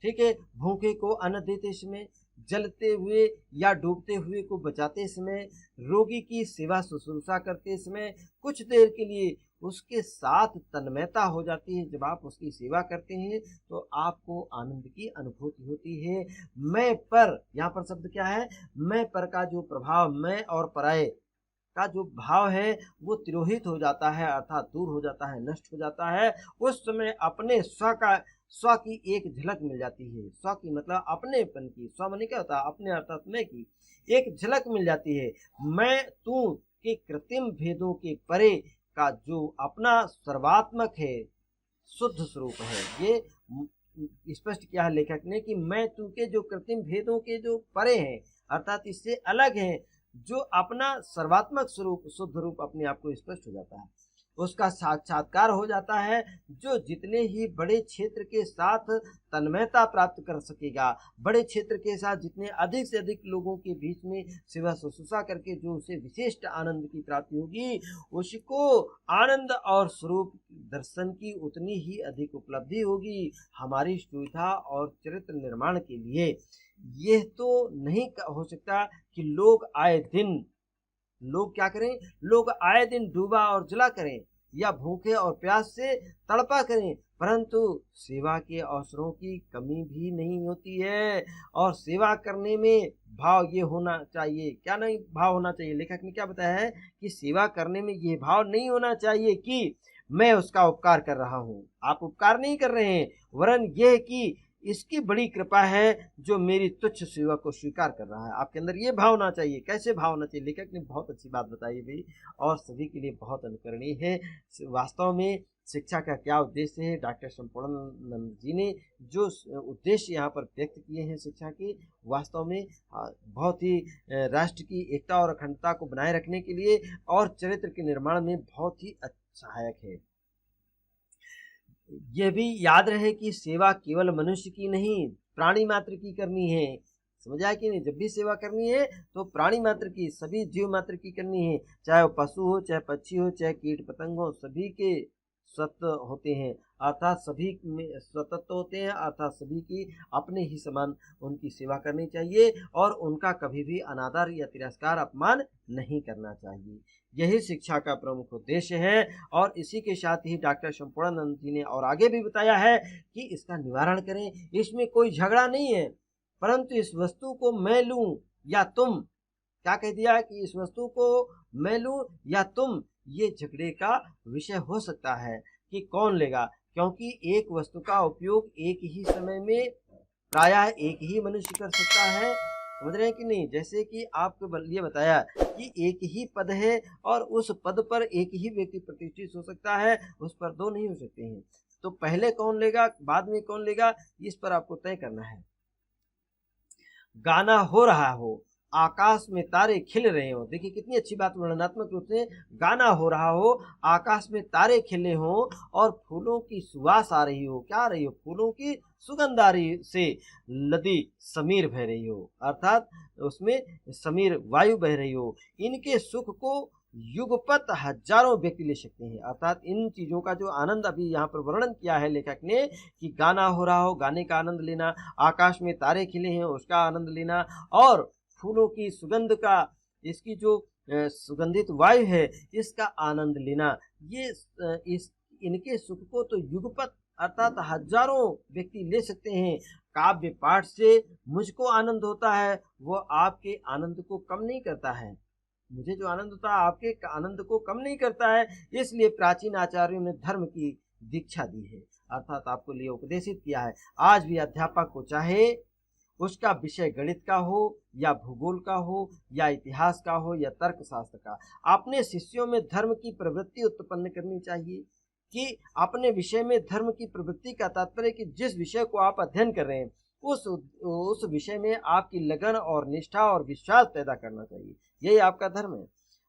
ठीक है, भूखे को अन्न देते समय, जलते हुए या डूबते हुए को बचाते समय, रोगी की सेवा शुश्रूषा करते समय, कुछ देर के लिए उसके साथ तन्मयता हो जाती है। जब आप उसकी सेवा करते हैं तो आपको आनंद की अनुभूति होती है। मैं पर, यहाँ पर शब्द क्या है, मैं पर का जो प्रभाव, मैं और पराये का जो भाव है वो तिरोहित हो जाता है, अर्थात दूर हो जाता है, नष्ट हो जाता है। उस समय अपने स्व की एक झलक मिल जाती है। स्व की मतलब अपनेपन की, स्व माने क्या होता है, अपने अर्थात मैं की एक झलक मिल जाती है। मैं तू के कृत्रिम भेदों के परे का जो अपना सर्वात्मक है, शुद्ध स्वरूप है, ये स्पष्ट किया है लेखक ने कि मैं तू के जो कृत्रिम भेदों के जो परे हैं, अर्थात इससे अलग है, जो अपना सर्वात्मक स्वरूप, शुद्ध रूप अपने आप को स्पष्ट हो जाता है, उसका साक्षात्कार हो जाता है। जो जितने ही बड़े क्षेत्र के साथ तन्मयता प्राप्त कर सकेगा, बड़े क्षेत्र के साथ जितने अधिक से अधिक लोगों के बीच में सेवा शुश्रूषा करके जो उसे विशिष्ट आनंद की प्राप्ति होगी, उसको आनंद और स्वरूप दर्शन की उतनी ही अधिक उपलब्धि होगी। हमारी सुविधा और चरित्र निर्माण के लिए यह तो नहीं हो सकता कि लोग आए दिन, लोग क्या करें, लोग आए दिन डूबा और जला करें या भूखे और प्यास से तड़पा करें, परंतु सेवा के अवसरों की कमी भी नहीं होती है। और सेवा करने में भाव ये होना चाहिए, क्या नहीं भाव होना चाहिए, लेखक ने क्या बताया है कि सेवा करने में ये भाव नहीं होना चाहिए कि मैं उसका उपकार कर रहा हूँ। आप उपकार नहीं कर रहे हैं, वरन यह कि इसकी बड़ी कृपा है जो मेरी तुच्छ सेवा को स्वीकार कर रहा है। आपके अंदर ये भाव होना चाहिए। कैसे भाव होना चाहिए, लेखक ने बहुत अच्छी बात बताई भाई, और सभी के लिए बहुत अनुकरणीय है। वास्तव में शिक्षा का क्या उद्देश्य है, डॉक्टर संपूर्णानंद जी ने जो उद्देश्य यहाँ पर व्यक्त किए हैं शिक्षा के, वास्तव में बहुत ही राष्ट्र की एकता और अखंडता को बनाए रखने के लिए और चरित्र के निर्माण में बहुत ही सहायक है। यह भी याद रहे कि सेवा केवल मनुष्य की नहीं, प्राणी मात्र की करनी है। समझा कि नहीं, जब भी सेवा करनी है तो प्राणी मात्र की, सभी जीव मात्र की करनी है, चाहे वो पशु हो, चाहे पक्षी हो, चाहे कीट पतंग हो, सभी के सत्व होते हैं, अर्थात सभी में स्वतत्व होते हैं, अर्थात सभी की अपने ही समान उनकी सेवा करनी चाहिए और उनका कभी भी अनादर या तिरस्कार, अपमान नहीं करना चाहिए। यही शिक्षा का प्रमुख उद्देश्य है। और इसी के साथ ही डॉक्टर संपूर्णानंद जी ने और आगे भी बताया है कि इसका निवारण करें। इसमें कोई झगड़ा नहीं है, परंतु इस वस्तु को मैं लूं या तुम, क्या कह दिया कि इस वस्तु को मैं लूं या तुम, ये झगड़े का विषय हो सकता है कि कौन लेगा, क्योंकि एक वस्तु का उपयोग एक ही समय में प्रायः एक ही मनुष्य कर सकता है। समझ रहे हैं कि नहीं, जैसे कि आपको लिए बताया कि एक ही पद है और उस पद पर एक ही व्यक्ति प्रतिष्ठित हो सकता है, उस पर दो नहीं हो सकते हैं। तो पहले कौन लेगा, बाद में कौन लेगा, इस पर आपको तय करना है। गाना हो रहा हो, आकाश में तारे खिल रहे हो, देखिए कितनी अच्छी बात, वर्णनात्मक रूप से गाना हो रहा हो, आकाश में तारे खिले हो और फूलों की सुवास आ रही हो, क्या आ रही हो, फूलों की सुगंध आ रही से लदी समीर बह रही हो, अर्थात उसमें समीर वायु बह रही हो। इनके सुख को युगपत हजारों व्यक्ति ले सकते हैं, अर्थात इन चीजों का जो आनंद अभी यहाँ पर वर्णन किया है लेखक ने कि गाना हो रहा हो, गाने का आनंद लेना, आकाश में तारे खिले हैं उसका आनंद लेना, और फूलों की सुगंध का, इसकी जो सुगंधित वायु है इसका आनंद लेना, ये इनके सुख को तो युगपत अर्थात हजारों व्यक्ति ले सकते हैं। काव्य पाठ से मुझको आनंद होता है, वो आपके आनंद को कम नहीं करता है। मुझे जो आनंद होता है आपके आनंद को कम नहीं करता है। इसलिए प्राचीन आचार्यों ने धर्म की दीक्षा दी है, अर्थात आपको लिए उपदेशित किया है। आज भी अध्यापक को चाहे उसका विषय गणित का हो या भूगोल का हो या इतिहास का हो या तर्कशास्त्र का, अपने शिष्यों में धर्म की प्रवृत्ति उत्पन्न करनी चाहिए कि अपने विषय में धर्म की प्रवृत्ति का तात्पर्य कि जिस विषय को आप अध्ययन कर रहे हैं उस विषय में आपकी लगन और निष्ठा और विश्वास पैदा करना चाहिए। यही आपका धर्म है।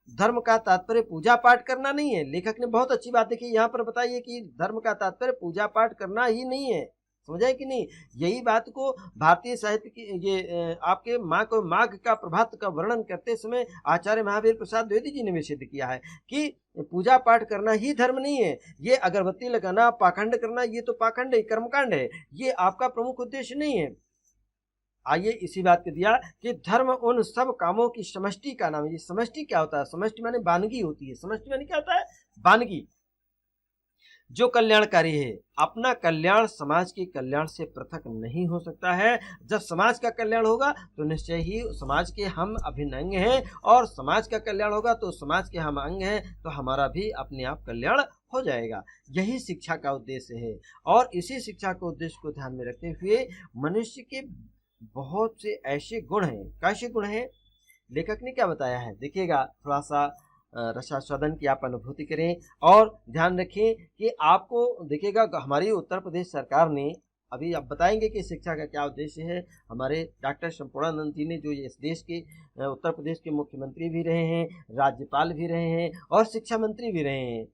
धर्म का तात्पर्य पूजा पाठ करना नहीं है। लेखक ने बहुत अच्छी बात देखी यहाँ पर बताइए कि धर्म का तात्पर्य पूजा पाठ करना ही नहीं है, समझाए कि नहीं। यही बात को भारतीय साहित्य की ये आपके माघ का प्रभात का वर्णन करते समय आचार्य महावीर प्रसाद द्विवेदी जी ने भी सिद्ध किया है कि पूजा पाठ करना ही धर्म नहीं है। ये अगरबत्ती लगाना, पाखंड करना, ये तो पाखंड है, कर्मकांड है, ये आपका प्रमुख उद्देश्य नहीं है। आइए इसी बात को दिया कि धर्म उन सब कामों की समष्टि का नाम है। ये समष्टि क्या होता है, समष्टि माने बानगी होती है। समष्टि माने क्या होता है, बानगी। जो कल्याणकारी है। अपना कल्याण समाज के कल्याण से पृथक नहीं हो सकता है। जब समाज का कल्याण होगा तो निश्चय ही समाज के हम अभिन्न अंग हैं, और समाज का कल्याण होगा तो समाज के हम अंग हैं, तो हमारा भी अपने आप कल्याण हो जाएगा। यही शिक्षा का उद्देश्य है, और इसी शिक्षा के उद्देश्य को ध्यान में रखते हुए मनुष्य के बहुत से ऐसे गुण हैं। कैसे गुण हैं, लेखक ने क्या बताया है, देखिएगा, थोड़ा सा रसास्वादन की आप अनुभूति करें और ध्यान रखें कि आपको देखिएगा, हमारी उत्तर प्रदेश सरकार ने, अभी आप बताएंगे कि शिक्षा का क्या उद्देश्य है। हमारे डॉक्टर संपूर्णानंद जी ने, जो इस देश के उत्तर प्रदेश के मुख्यमंत्री भी रहे हैं, राज्यपाल भी रहे हैं और शिक्षा मंत्री भी रहे हैं,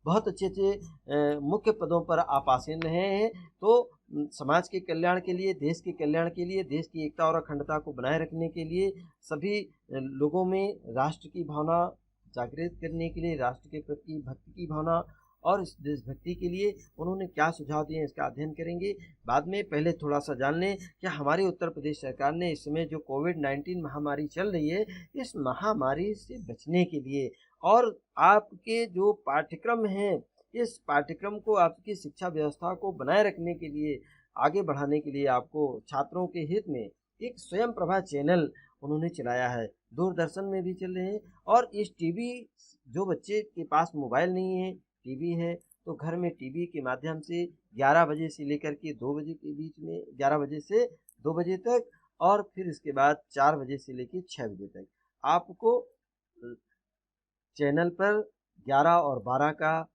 बहुत अच्छे अच्छे मुख्य पदों पर आप आसीन रहे हैं। तो समाज के कल्याण के लिए, देश के कल्याण के लिए, देश की एकता और अखंडता को बनाए रखने के लिए, सभी लोगों में राष्ट्र की भावना जागृत करने के लिए, राष्ट्र के प्रति भक्ति की भावना और इस देशभक्ति के लिए उन्होंने क्या सुझाव दिए, इसका अध्ययन करेंगे बाद में। पहले थोड़ा सा जान लें कि हमारी उत्तर प्रदेश सरकार ने इस समय जो कोविड-19 महामारी चल रही है, इस महामारी से बचने के लिए और आपके जो पाठ्यक्रम हैं, इस पाठ्यक्रम को, आपकी शिक्षा व्यवस्था को बनाए रखने के लिए, आगे बढ़ाने के लिए आपको छात्रों के हित में एक स्वयं प्रभा चैनल उन्होंने चलाया है। दूरदर्शन में भी चल रहे हैं, और इस टीवी, जो बच्चे के पास मोबाइल नहीं है, टीवी है, तो घर में टीवी के माध्यम से 11 बजे से लेकर के 2 बजे के बीच में, 11 बजे से 2 बजे तक, और फिर इसके बाद 4 बजे से लेकर 6 बजे तक आपको चैनल पर 11 और 12 का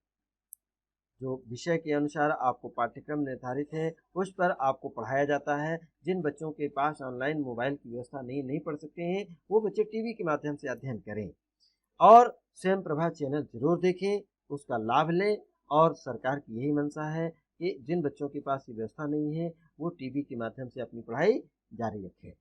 जो विषय के अनुसार आपको पाठ्यक्रम निर्धारित है, उस पर आपको पढ़ाया जाता है। जिन बच्चों के पास ऑनलाइन मोबाइल की व्यवस्था नहीं पढ़ सकते हैं, वो बच्चे टीवी के माध्यम से अध्ययन करें और स्वयं प्रभा चैनल जरूर देखें, उसका लाभ लें। और सरकार की यही मंशा है कि जिन बच्चों के पास ये व्यवस्था नहीं है, वो टीवी के माध्यम से अपनी पढ़ाई जारी रखें।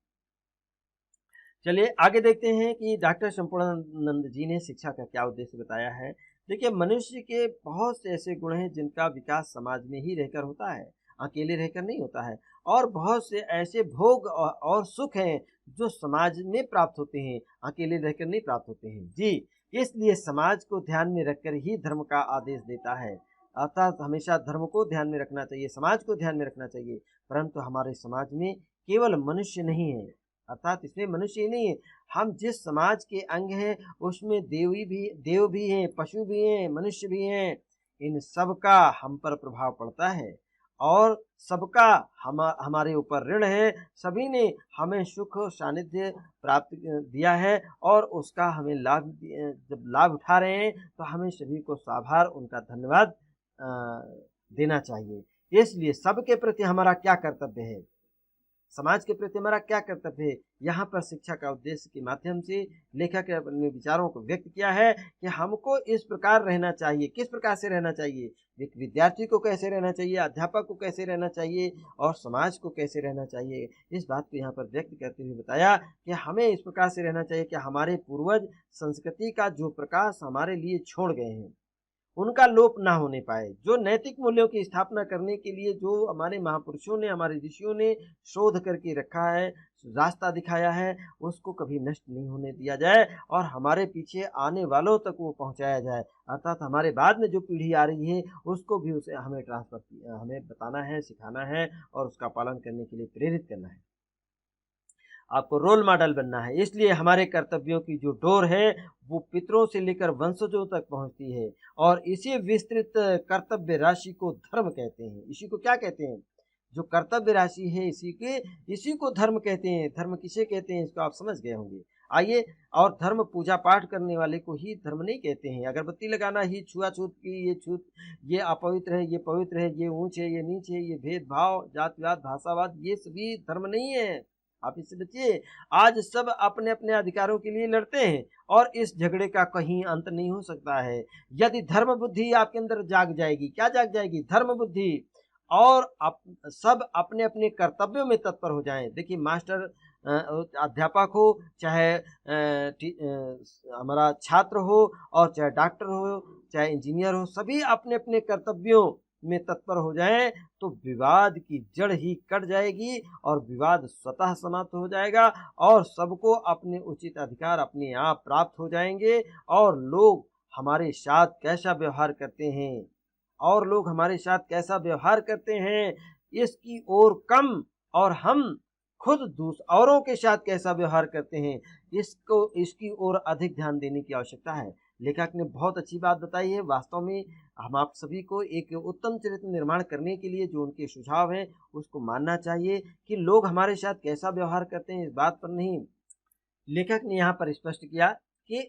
चलिए आगे देखते हैं कि डॉक्टर संपूर्णानंद जी ने शिक्षा का क्या उद्देश्य बताया है। देखिए, मनुष्य के बहुत से ऐसे गुण हैं जिनका विकास समाज में ही रहकर होता है, अकेले रहकर नहीं होता है। और बहुत से ऐसे भोग और सुख हैं जो समाज में प्राप्त होते हैं, अकेले रहकर नहीं प्राप्त होते हैं। जी, इसलिए समाज को ध्यान में रखकर ही धर्म का आदेश देता है। अर्थात हमेशा धर्म को ध्यान में रखना चाहिए, समाज को ध्यान में रखना चाहिए। परंतु हमारे समाज में केवल मनुष्य नहीं है, अर्थात इसमें मनुष्य ही नहीं है, हम जिस समाज के अंग हैं उसमें देव भी हैं, पशु भी हैं, मनुष्य भी हैं। इन सब का हम पर प्रभाव पड़ता है और सबका हमारे ऊपर ऋण है। सभी ने हमें सुख सानिध्य प्राप्त दिया है, और उसका हमें लाभ, जब लाभ उठा रहे हैं तो हमें सभी को साभार उनका धन्यवाद देना चाहिए। इसलिए सबके प्रति हमारा क्या कर्तव्य है, समाज के प्रति हमारा क्या कर्तव्य है, यहाँ पर शिक्षा का उद्देश्य के माध्यम से लेखक ने अपने विचारों को व्यक्त किया है कि हमको इस प्रकार रहना चाहिए। किस प्रकार से रहना चाहिए, एक विद्यार्थी को कैसे रहना चाहिए, अध्यापक को कैसे रहना चाहिए और समाज को कैसे रहना चाहिए, इस बात को यहाँ पर व्यक्त करते हुए बताया कि हमें इस प्रकार से रहना चाहिए कि हमारे पूर्वज संस्कृति का जो प्रकाश हमारे लिए छोड़ गए हैं, उनका लोप ना होने पाए। जो नैतिक मूल्यों की स्थापना करने के लिए जो हमारे महापुरुषों ने, हमारे ऋषियों ने शोध करके रखा है, रास्ता दिखाया है, उसको कभी नष्ट नहीं होने दिया जाए और हमारे पीछे आने वालों तक वो पहुंचाया जाए। अर्थात हमारे बाद में जो पीढ़ी आ रही है उसको भी उसे हमें बताना है, सिखाना है और उसका पालन करने के लिए प्रेरित करना है। आपको रोल मॉडल बनना है। इसलिए हमारे कर्तव्यों की जो डोर है वो पितरों से लेकर वंशजों तक पहुंचती है, और इसी विस्तृत कर्तव्य राशि को धर्म कहते हैं। इसी को क्या कहते हैं, जो कर्तव्य राशि है इसी को धर्म कहते हैं। धर्म किसे कहते हैं, इसको आप समझ गए होंगे। आइए, और धर्म पूजा पाठ करने वाले को ही धर्म नहीं कहते हैं। अगरबत्ती लगाना ही छुआछूत की, ये अपवित्र है, ये पवित्र है, ये ऊंच है, ये नीच है, ये भेदभाव, जातिवाद, भाषावाद, ये सभी धर्म नहीं है। आप इससे बचिए। आज सब अपने अपने अधिकारों के लिए लड़ते हैं और इस झगड़े का कहीं अंत नहीं हो सकता है। यदि धर्म बुद्धि आपके अंदर जाग जाएगी, क्या जाग जाएगी, धर्म बुद्धि, और सब अपने अपने कर्तव्यों में तत्पर हो जाएं। देखिए, मास्टर अध्यापक हो, चाहे हमारा छात्र हो, और चाहे डॉक्टर हो, चाहे इंजीनियर हो, सभी अपने अपने कर्तव्यों में तत्पर हो जाएं तो विवाद की जड़ ही कट जाएगी और विवाद स्वतः समाप्त हो जाएगा और सबको अपने उचित अधिकार अपने आप प्राप्त हो जाएंगे। और लोग हमारे साथ कैसा व्यवहार करते हैं, और लोग हमारे साथ कैसा व्यवहार करते हैं इसकी ओर कम, और हम खुद औरों के साथ कैसा व्यवहार करते हैं इसकी ओर अधिक ध्यान देने की आवश्यकता है। लेखक ने बहुत अच्छी बात बताई है। वास्तव में हम आप सभी को एक उत्तम चरित्र निर्माण करने के लिए जो उनके सुझाव हैं उसको मानना चाहिए कि लोग हमारे साथ कैसा व्यवहार करते हैं इस बात पर नहीं, लेखक ने यहाँ पर स्पष्ट किया कि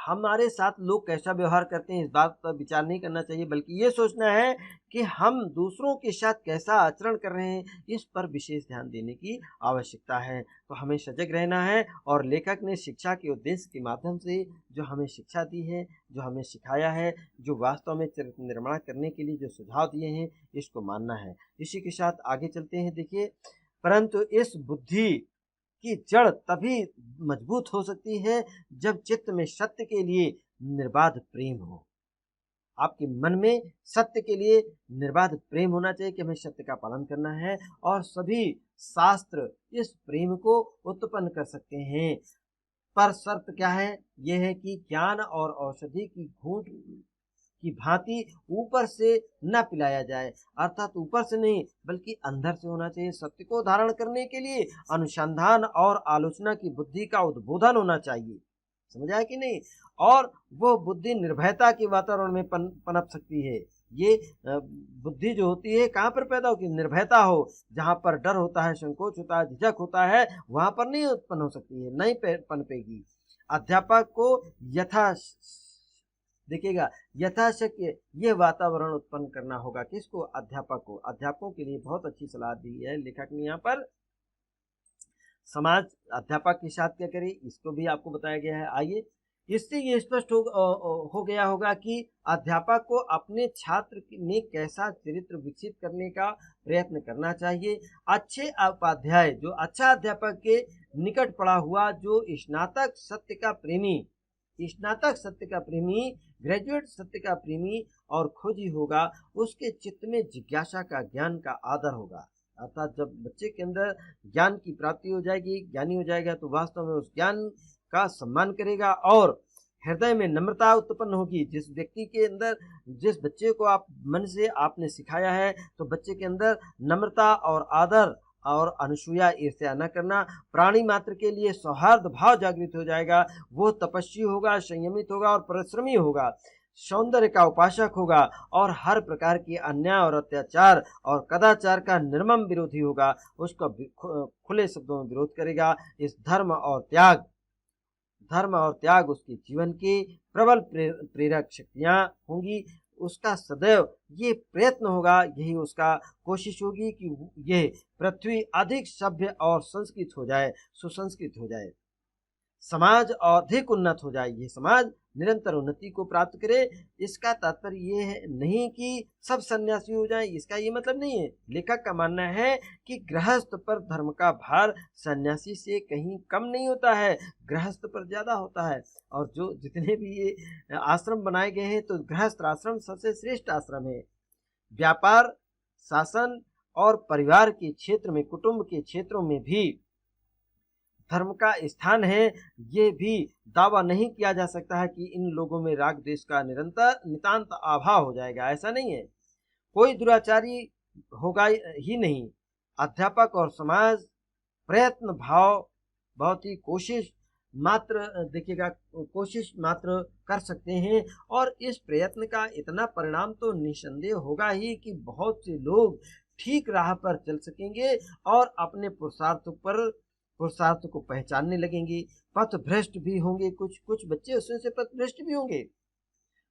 हमारे साथ लोग कैसा व्यवहार करते हैं इस बात पर विचार नहीं करना चाहिए, बल्कि ये सोचना है कि हम दूसरों के साथ कैसा आचरण कर रहे हैं इस पर विशेष ध्यान देने की आवश्यकता है। तो हमें सजग रहना है, और लेखक ने शिक्षा के उद्देश्य के माध्यम से जो हमें शिक्षा दी है, जो हमें सिखाया है, जो वास्तव में चरित्र निर्माण करने के लिए जो सुझाव दिए हैं इसको मानना है। इसी के साथ आगे चलते हैं। देखिए, परंतु इस बुद्धि की जड़ तभी मजबूत हो सकती है जब चित्त में सत्य के लिए निर्बाध प्रेम हो। आपके मन में सत्य के लिए निर्बाध प्रेम होना चाहिए कि हमें सत्य का पालन करना है, और सभी शास्त्र इस प्रेम को उत्पन्न कर सकते हैं। पर शर्त क्या है? यह है कि ज्ञान और औषधि की घूंट की भांति ऊपर से न पिलाया जाए, अर्थात ऊपर से नहीं बल्कि अंदर से होना चाहिए। सत्य को धारण करने के लिए अनुसंधान और आलोचना की बुद्धि का उद्बोधन होना चाहिए। समझ आया कि नहीं? और वो बुद्धि निर्भयता के वातावरण में पनप सकती है। ये बुद्धि जो होती है कहाँ पर पैदा होती है? निर्भयता हो। जहाँ पर डर होता है, संकोच होता है, झिझक होता है, वहां पर नहीं उत्पन्न हो सकती है, नहीं पनपेगी। अध्यापक को देखिएगा यथाशक्य ये वातावरण उत्पन्न करना होगा। किसको? अध्यापक को। अध्यापकों के लिए बहुत अच्छी सलाह दी है लेखक ने यहाँ पर। समाज अध्यापक के साथ क्या करे इसको भी आपको बताया गया है। आइए, इससे ये स्पष्ट हो गया होगा कि अध्यापक को अपने छात्र में कैसा चरित्र विकसित करने का प्रयत्न करना चाहिए। अच्छे उपाध्याय, जो अच्छा अध्यापक के निकट पड़ा हुआ, जो स्नातक सत्य का प्रेमी, ग्रेजुएट सत्य का प्रेमी और खोजी होगा, उसके चित्त में जिज्ञासा का, ज्ञान का आदर होगा। अर्थात जब बच्चे के अंदर ज्ञान की प्राप्ति हो जाएगी, ज्ञानी हो जाएगा, तो वास्तव में उस ज्ञान का सम्मान करेगा और हृदय में नम्रता उत्पन्न होगी। जिस व्यक्ति के अंदर, जिस बच्चे को आप मन से आपने सिखाया है, तो बच्चे के अंदर नम्रता और आदर और अनुसूया, ईर्ष्या न करना, प्राणी मात्र के लिए सौहार्द भाव जागृत हो जाएगा। वो तपस्वी होगा, संयमित होगा और परिश्रमी होगा, सौंदर्य का उपासक होगा और हर प्रकार की अन्याय और अत्याचार और कदाचार का निर्मम विरोधी होगा। उसका खुले शब्दों में विरोध करेगा। इस धर्म और त्याग उसके जीवन की प्रबल प्रेरक शक्तियां होंगी। उसका सदैव ये प्रयत्न होगा, यही उसका कोशिश होगी कि यह पृथ्वी अधिक सभ्य और सुसंस्कृत हो जाए, समाज अधिक उन्नत हो जाए, ये समाज निरंतर उन्नति को प्राप्त करे। इसका तात्पर्य ये है नहीं कि सब सन्यासी हो जाए, इसका ये मतलब नहीं है। लेखक का मानना है कि गृहस्थ पर धर्म का भार सन्यासी से कहीं कम नहीं होता है, गृहस्थ पर ज्यादा होता है। और जो जितने भी ये आश्रम बनाए गए हैं, तो गृहस्थ आश्रम सबसे श्रेष्ठ आश्रम है। व्यापार, शासन और परिवार के क्षेत्र में, कुटुंब के क्षेत्रों में भी धर्म का स्थान है। ये भी दावा नहीं किया जा सकता है कि इन लोगों में राग द्वेष का नितांत अभाव हो जाएगा, ऐसा नहीं है। कोई दुराचारी होगा ही नहीं। अध्यापक और समाज प्रयत्न भाव बहुत ही कोशिश मात्र कर सकते हैं, और इस प्रयत्न का इतना परिणाम तो निसंदेह होगा ही कि बहुत से लोग ठीक राह पर चल सकेंगे और अपने पुरुषार्थ को पहचानने लगेंगे। पथ भ्रष्ट भी होंगे, कुछ बच्चे उसमें से पथ भ्रष्ट भी होंगे,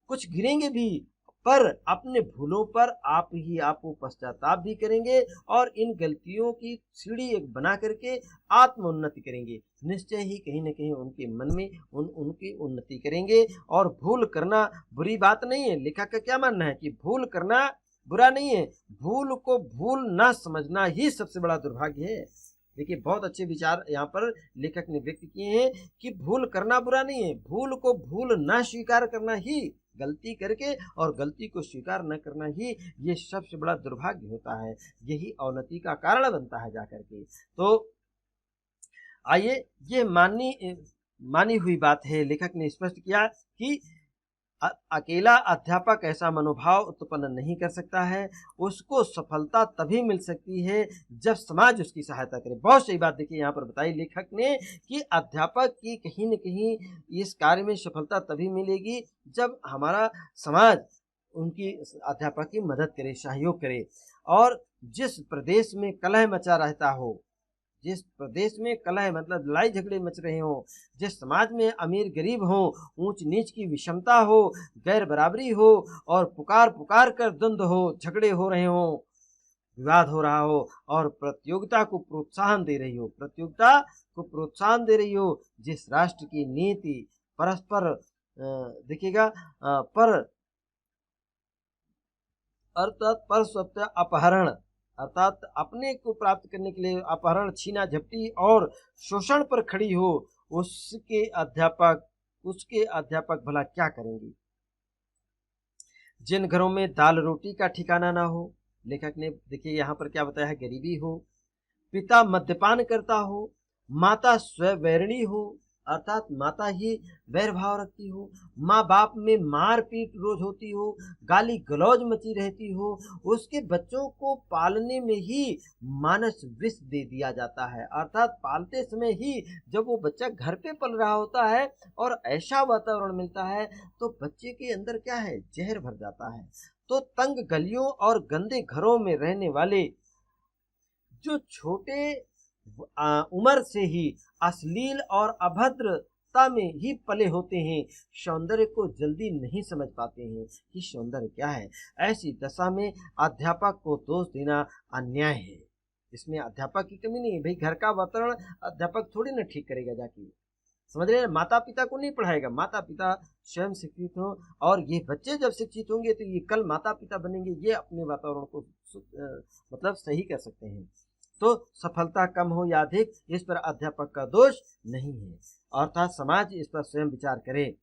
कुछ गिरेंगे भी, पर अपने भूलों पर आप को पश्चाताप भी करेंगे और इन गलतियों की सीढ़ी एक बना करके आत्मोन्नति करेंगे। निश्चय ही कहीं न कहीं उनके मन में उनकी उन्नति करेंगे। और भूल करना बुरी बात नहीं है। लेखक का क्या मानना है कि भूल करना बुरा नहीं है, भूल को भूल ना समझना ही सबसे बड़ा दुर्भाग्य है। देखिए, बहुत अच्छे विचार यहाँ पर लेखक ने व्यक्त किए हैं कि भूल करना बुरा नहीं है, भूल को भूल ना स्वीकार करना ही, गलती करके और गलती को स्वीकार न करना ही ये सबसे बड़ा दुर्भाग्य होता है, यही अवनति का कारण बनता है जाकर के। तो आइए, ये मानी हुई बात है। लेखक ने स्पष्ट किया कि अकेला अध्यापक ऐसा मनोभाव उत्पन्न नहीं कर सकता है। उसको सफलता तभी मिल सकती है जब समाज उसकी सहायता करे। बहुत सही बात देखिए यहाँ पर बताई लेखक ने कि अध्यापक की कहीं न कहीं इस कार्य में सफलता तभी मिलेगी जब हमारा समाज उनकी अध्यापक की मदद करे, सहयोग करे। और जिस प्रदेश में कलह मचा रहता हो, जिस प्रदेश में कलह मतलब लड़ाई झगड़े मच रहे हों, जिस समाज में अमीर गरीब हो, ऊंच नीच की विषमता हो, गैर बराबरी हो और पुकार पुकार कर द्वंद्व हो, झगड़े हो रहे हों, विवाद हो रहा हो और प्रतियोगिता को प्रोत्साहन दे रही हो, प्रतियोगिता को प्रोत्साहन दे रही हो, जिस राष्ट्र की नीति परस्पर देखिएगा पर अर्थात पर सत्य अपहरण अर्थात अपने को प्राप्त करने के लिए अपहरण, छीना झपटी और शोषण पर खड़ी हो, उसके अध्यापक भला क्या करेंगे। जिन घरों में दाल रोटी का ठिकाना ना हो, लेखक ने देखिए यहाँ पर क्या बताया है, गरीबी हो, पिता मद्यपान करता हो, माता स्वैरिणी हो अर्थात माता ही वैर भाव रखती हो, माँ बाप में मार पीट रोज होती हो, गाली गलौज मची रहती हो, उसके बच्चों को पालने में ही मानस विष दे दिया जाता है। अर्थात पालते समय ही जब वो बच्चा घर पे पल रहा होता है और ऐसा वातावरण मिलता है तो बच्चे के अंदर क्या है, जहर भर जाता है। तो तंग गलियों और गंदे घरों में रहने वाले जो छोटे उम्र से ही अश्लील और अभद्रता में ही पले होते हैं, सौंदर्य को जल्दी नहीं समझ पाते हैं कि सौंदर्य क्या है। ऐसी दशा में अध्यापक को दोष देना अन्याय है। इसमें अध्यापक की कमी नहीं है। भाई घर का वातावरण अध्यापक थोड़ी ना ठीक करेगा जाके, समझ रहे हैं। माता पिता को नहीं पढ़ाएगा, माता पिता स्वयं शिक्षित हो और ये बच्चे जब शिक्षित होंगे तो ये कल माता पिता बनेंगे, ये अपने वातावरण को मतलब सही कर सकते हैं। तो सफलता कम हो या अधिक, इस पर अध्यापक का दोष नहीं है, अर्थात समाज इस पर स्वयं विचार करे।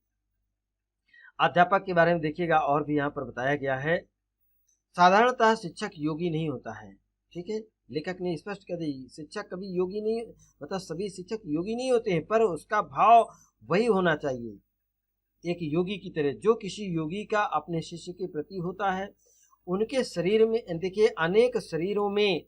अध्यापक के बारे में देखिएगा और भी यहाँ पर बताया गया है। साधारणतः शिक्षक योगी नहीं होता है, ठीक है। लेखक ने स्पष्ट कर दी, शिक्षक कभी योगी नहीं, मतलब सभी शिक्षक योगी नहीं होते हैं, पर उसका भाव वही होना चाहिए एक योगी की तरह, जो किसी योगी का अपने शिष्य के प्रति होता है। उनके शरीर में देखिए अनेक शरीरों में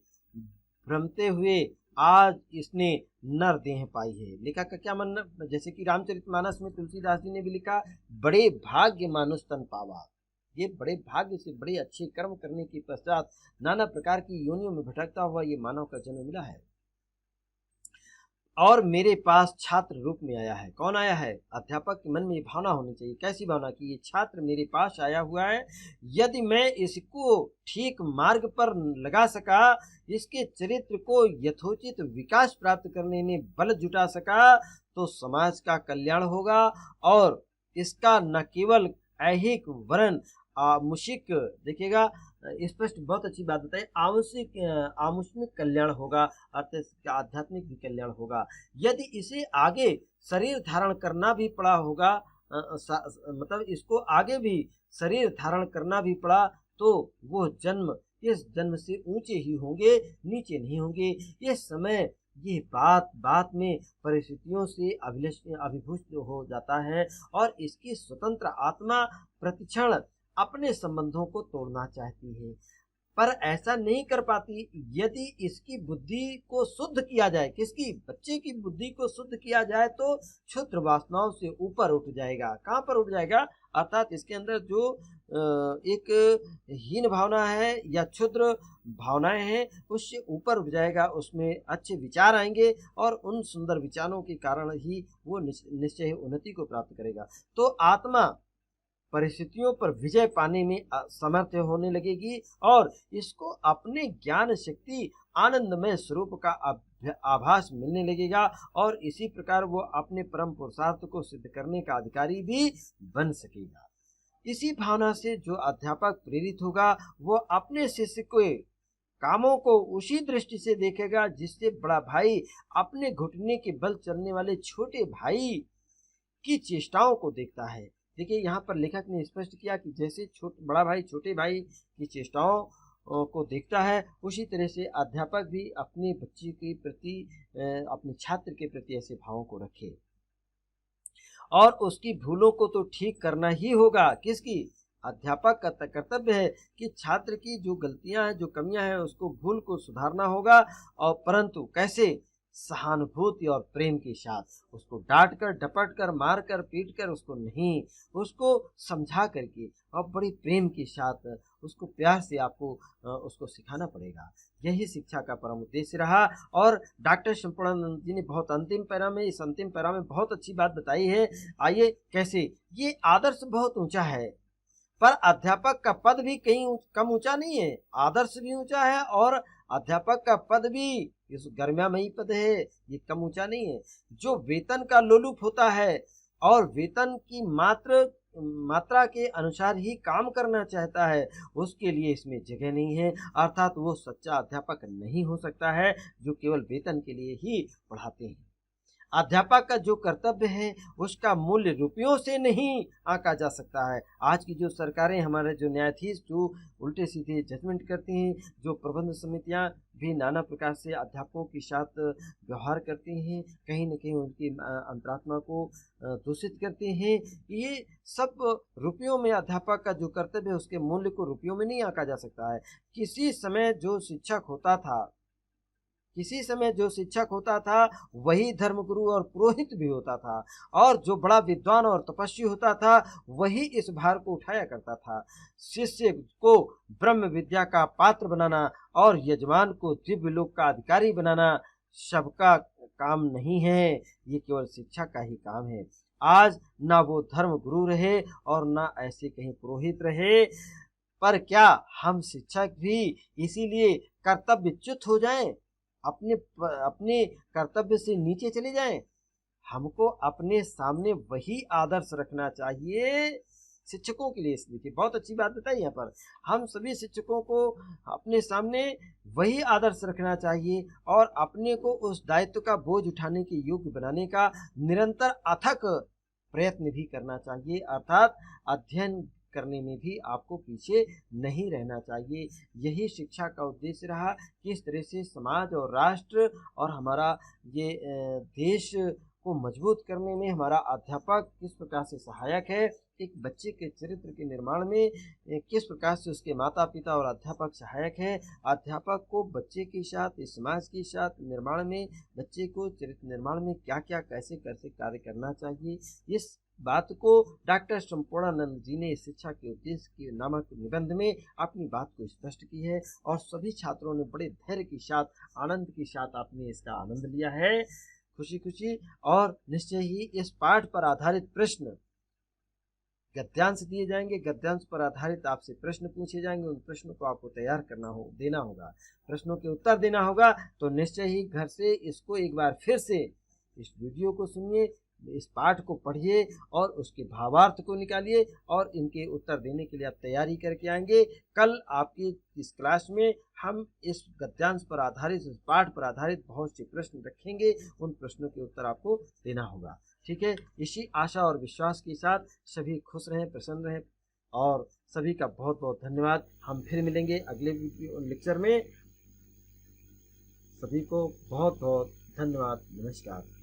भ्रमते हुए आज इसने नर देह पाई है। लेखक का क्या मानना, जैसे कि रामचरितमानस में तुलसीदास जी ने भी लिखा, बड़े भाग्य मानुष तन पावा। ये बड़े भाग्य से बड़े अच्छे कर्म करने के पश्चात नाना प्रकार की योनियों में भटकता हुआ ये मानव का जन्म मिला है और मेरे पास छात्र रूप में आया है। कौन आया है? अध्यापक के मन में ये भावना होनी चाहिए। कैसी भावना की? ये छात्र मेरे पास आया हुआ है, यदि मैं इसको ठीक मार्ग पर लगा सका, इसके चरित्र को यथोचित विकास प्राप्त करने में बल जुटा सका, तो समाज का कल्याण होगा और इसका न केवल ऐहिक वरन आमुषिक, देखिएगा स्पष्ट बहुत अच्छी बात बताई, आमुष्मिक कल्याण होगा, अर्थात आध्यात्मिक भी कल्याण होगा। यदि इसे आगे शरीर धारण करना भी पड़ा होगा, मतलब इसको आगे भी शरीर धारण करना भी पड़ा, तो वो जन्म इस जन्म से ऊंचे ही होंगे, नीचे नहीं होंगे। ये समय ये बात में परिस्थितियों से अभिभूत हो जाता है और इसकी स्वतंत्र आत्मा प्रतिक्षण अपने संबंधों को तोड़ना चाहती है, पर ऐसा नहीं कर पाती। यदि इसकी बुद्धि को शुद्ध किया जाए, किसकी? बच्चे की बुद्धि को शुद्ध किया जाए तो क्षुद्र वासनाओं से ऊपर उठ जाएगा। कहाँ पर उठ जाएगा? अर्थात इसके अंदर जो एक हीन भावना है या क्षुद्र भावनाएं हैं, उससे ऊपर उठ जाएगा, उसमें अच्छे विचार आएंगे और उन सुंदर विचारों के कारण ही वो निश्चय उन्नति को प्राप्त करेगा। तो आत्मा परिस्थितियों पर विजय पाने में समर्थ होने लगेगी और इसको अपने ज्ञान शक्ति आनंदमय स्वरूप का आभास मिलने लगेगा और इसी प्रकार वो अपने परम पुरुषार्थ को सिद्ध करने का अधिकारी भी बन सकेगा। इसी भावना से जो अध्यापक प्रेरित होगा वो अपने शिष्य के कामों को उसी दृष्टि से देखेगा जिससे बड़ा भाई अपने घुटने के बल चलने वाले छोटे भाई की चेष्टाओं को देखता है। देखिए यहाँ पर लेखक ने स्पष्ट किया कि जैसे बड़ा भाई छोटे भाई की चेष्टाओं को देखता है, उसी तरह से अध्यापक भी अपने बच्चे के प्रति, अपने छात्र के प्रति ऐसे भावों को रखे। और उसकी भूलों को तो ठीक करना ही होगा। किसकी? अध्यापक का कर्तव्य है कि छात्र की जो गलतियां हैं, जो कमियां हैं, उसको भूल को सुधारना होगा। और परंतु कैसे? सहानुभूति और प्रेम के साथ। उसको डांट कर, डपट कर, मार कर, पीट कर उसको नहीं, उसको समझा करके और बड़ी प्रेम के साथ उसको प्यार से आपको उसको सिखाना पड़ेगा। यही शिक्षा का परम उद्देश्य रहा। और डॉक्टर संपूर्णानंद जी ने बहुत अंतिम पैरा में, इस अंतिम पैरा में बहुत अच्छी बात बताई है। आइए कैसे? ये आदर्श बहुत ऊंचा है, पर अध्यापक का पद भी कहीं कम ऊंचा नहीं है। आदर्श भी ऊंचा है और अध्यापक का पद भी, इस गर्म्यामयी पद है, ये कम ऊंचा नहीं है। जो वेतन का लोलुप होता है और वेतन की मात्रा के अनुसार ही काम करना चाहता है, उसके लिए इसमें जगह नहीं है। अर्थात वो सच्चा अध्यापक नहीं हो सकता है जो केवल वेतन के लिए ही पढ़ाते हैं। अध्यापक का जो कर्तव्य है उसका मूल्य रुपयों से नहीं आंका जा सकता है। आज की जो सरकारें, हमारे जो न्यायाधीश जो उल्टे सीधे जजमेंट करती हैं, जो प्रबंध समितियां भी नाना प्रकार से अध्यापकों के साथ व्यवहार करती हैं, कहीं न कहीं उनकी अंतरात्मा को दूषित करते हैं, ये सब रुपयों में अध्यापक का जो कर्तव्य है उसके मूल्य को रुपयों में नहीं आंका जा सकता है। किसी समय जो शिक्षक होता था, किसी समय जो शिक्षक होता था वही धर्मगुरु और पुरोहित भी होता था, और जो बड़ा विद्वान और तपस्वी होता था वही इस भार को उठाया करता था। शिष्य को ब्रह्म विद्या का पात्र बनाना और यजमान को दिव्य लोक का अधिकारी बनाना सबका काम नहीं है, ये केवल शिक्षा का ही काम है। आज ना वो धर्म गुरु रहे और ना ऐसे कहीं पुरोहित रहे, पर क्या हम शिक्षक भी इसीलिए कर्तव्यच्युत हो जाएं, अपने कर्तव्य से नीचे चले जाएं? हमको अपने सामने वही आदर्श रखना चाहिए शिक्षकों के लिए। इसलिए बहुत अच्छी बात बताई यहाँ पर, हम सभी शिक्षकों को अपने सामने वही आदर्श रखना चाहिए और अपने को उस दायित्व का बोझ उठाने के योग्य बनाने का निरंतर अथक प्रयत्न भी करना चाहिए। अर्थात अध्ययन करने में भी आपको पीछे नहीं रहना चाहिए। यही शिक्षा का उद्देश्य रहा, किस तरह से समाज और राष्ट्र और हमारा ये देश को मजबूत करने में हमारा अध्यापक किस प्रकार से सहायक है। एक बच्चे के चरित्र के निर्माण में किस प्रकार से उसके माता पिता और अध्यापक सहायक है। अध्यापक को बच्चे के साथ, इस समाज के साथ निर्माण में, बच्चे को चरित्र निर्माण में क्या क्या कैसे कैसे कार्य करना चाहिए, इस बात को डॉक्टर संपूर्णानंद जी ने शिक्षा के उद्देश्य के नामक निबंध में अपनी बात को स्पष्ट की है। और सभी छात्रों ने बड़े धैर्य के साथ, आनंद के साथ आपने इसका आनंद लिया है, खुशी खुशी। और निश्चय ही इस पाठ पर आधारित प्रश्न गद्यांश दिए जाएंगे, गद्यांश पर आधारित आपसे प्रश्न पूछे जाएंगे। उन प्रश्नों को आपको तैयार देना होगा, प्रश्नों के उत्तर देना होगा। तो निश्चय ही घर से इसको एक बार फिर से इस वीडियो को सुनिए, इस पाठ को पढ़िए और उसके भावार्थ को निकालिए और इनके उत्तर देने के लिए आप तैयारी करके आएंगे। कल आपकी इस क्लास में हम इस गद्यांश पर आधारित, इस पाठ पर आधारित बहुत से प्रश्न रखेंगे, उन प्रश्नों के उत्तर आपको देना होगा। ठीक है, इसी आशा और विश्वास के साथ सभी खुश रहें, प्रसन्न रहें और सभी का बहुत बहुत धन्यवाद। हम फिर मिलेंगे अगले लेक्चर में। सभी को बहुत बहुत धन्यवाद। नमस्कार।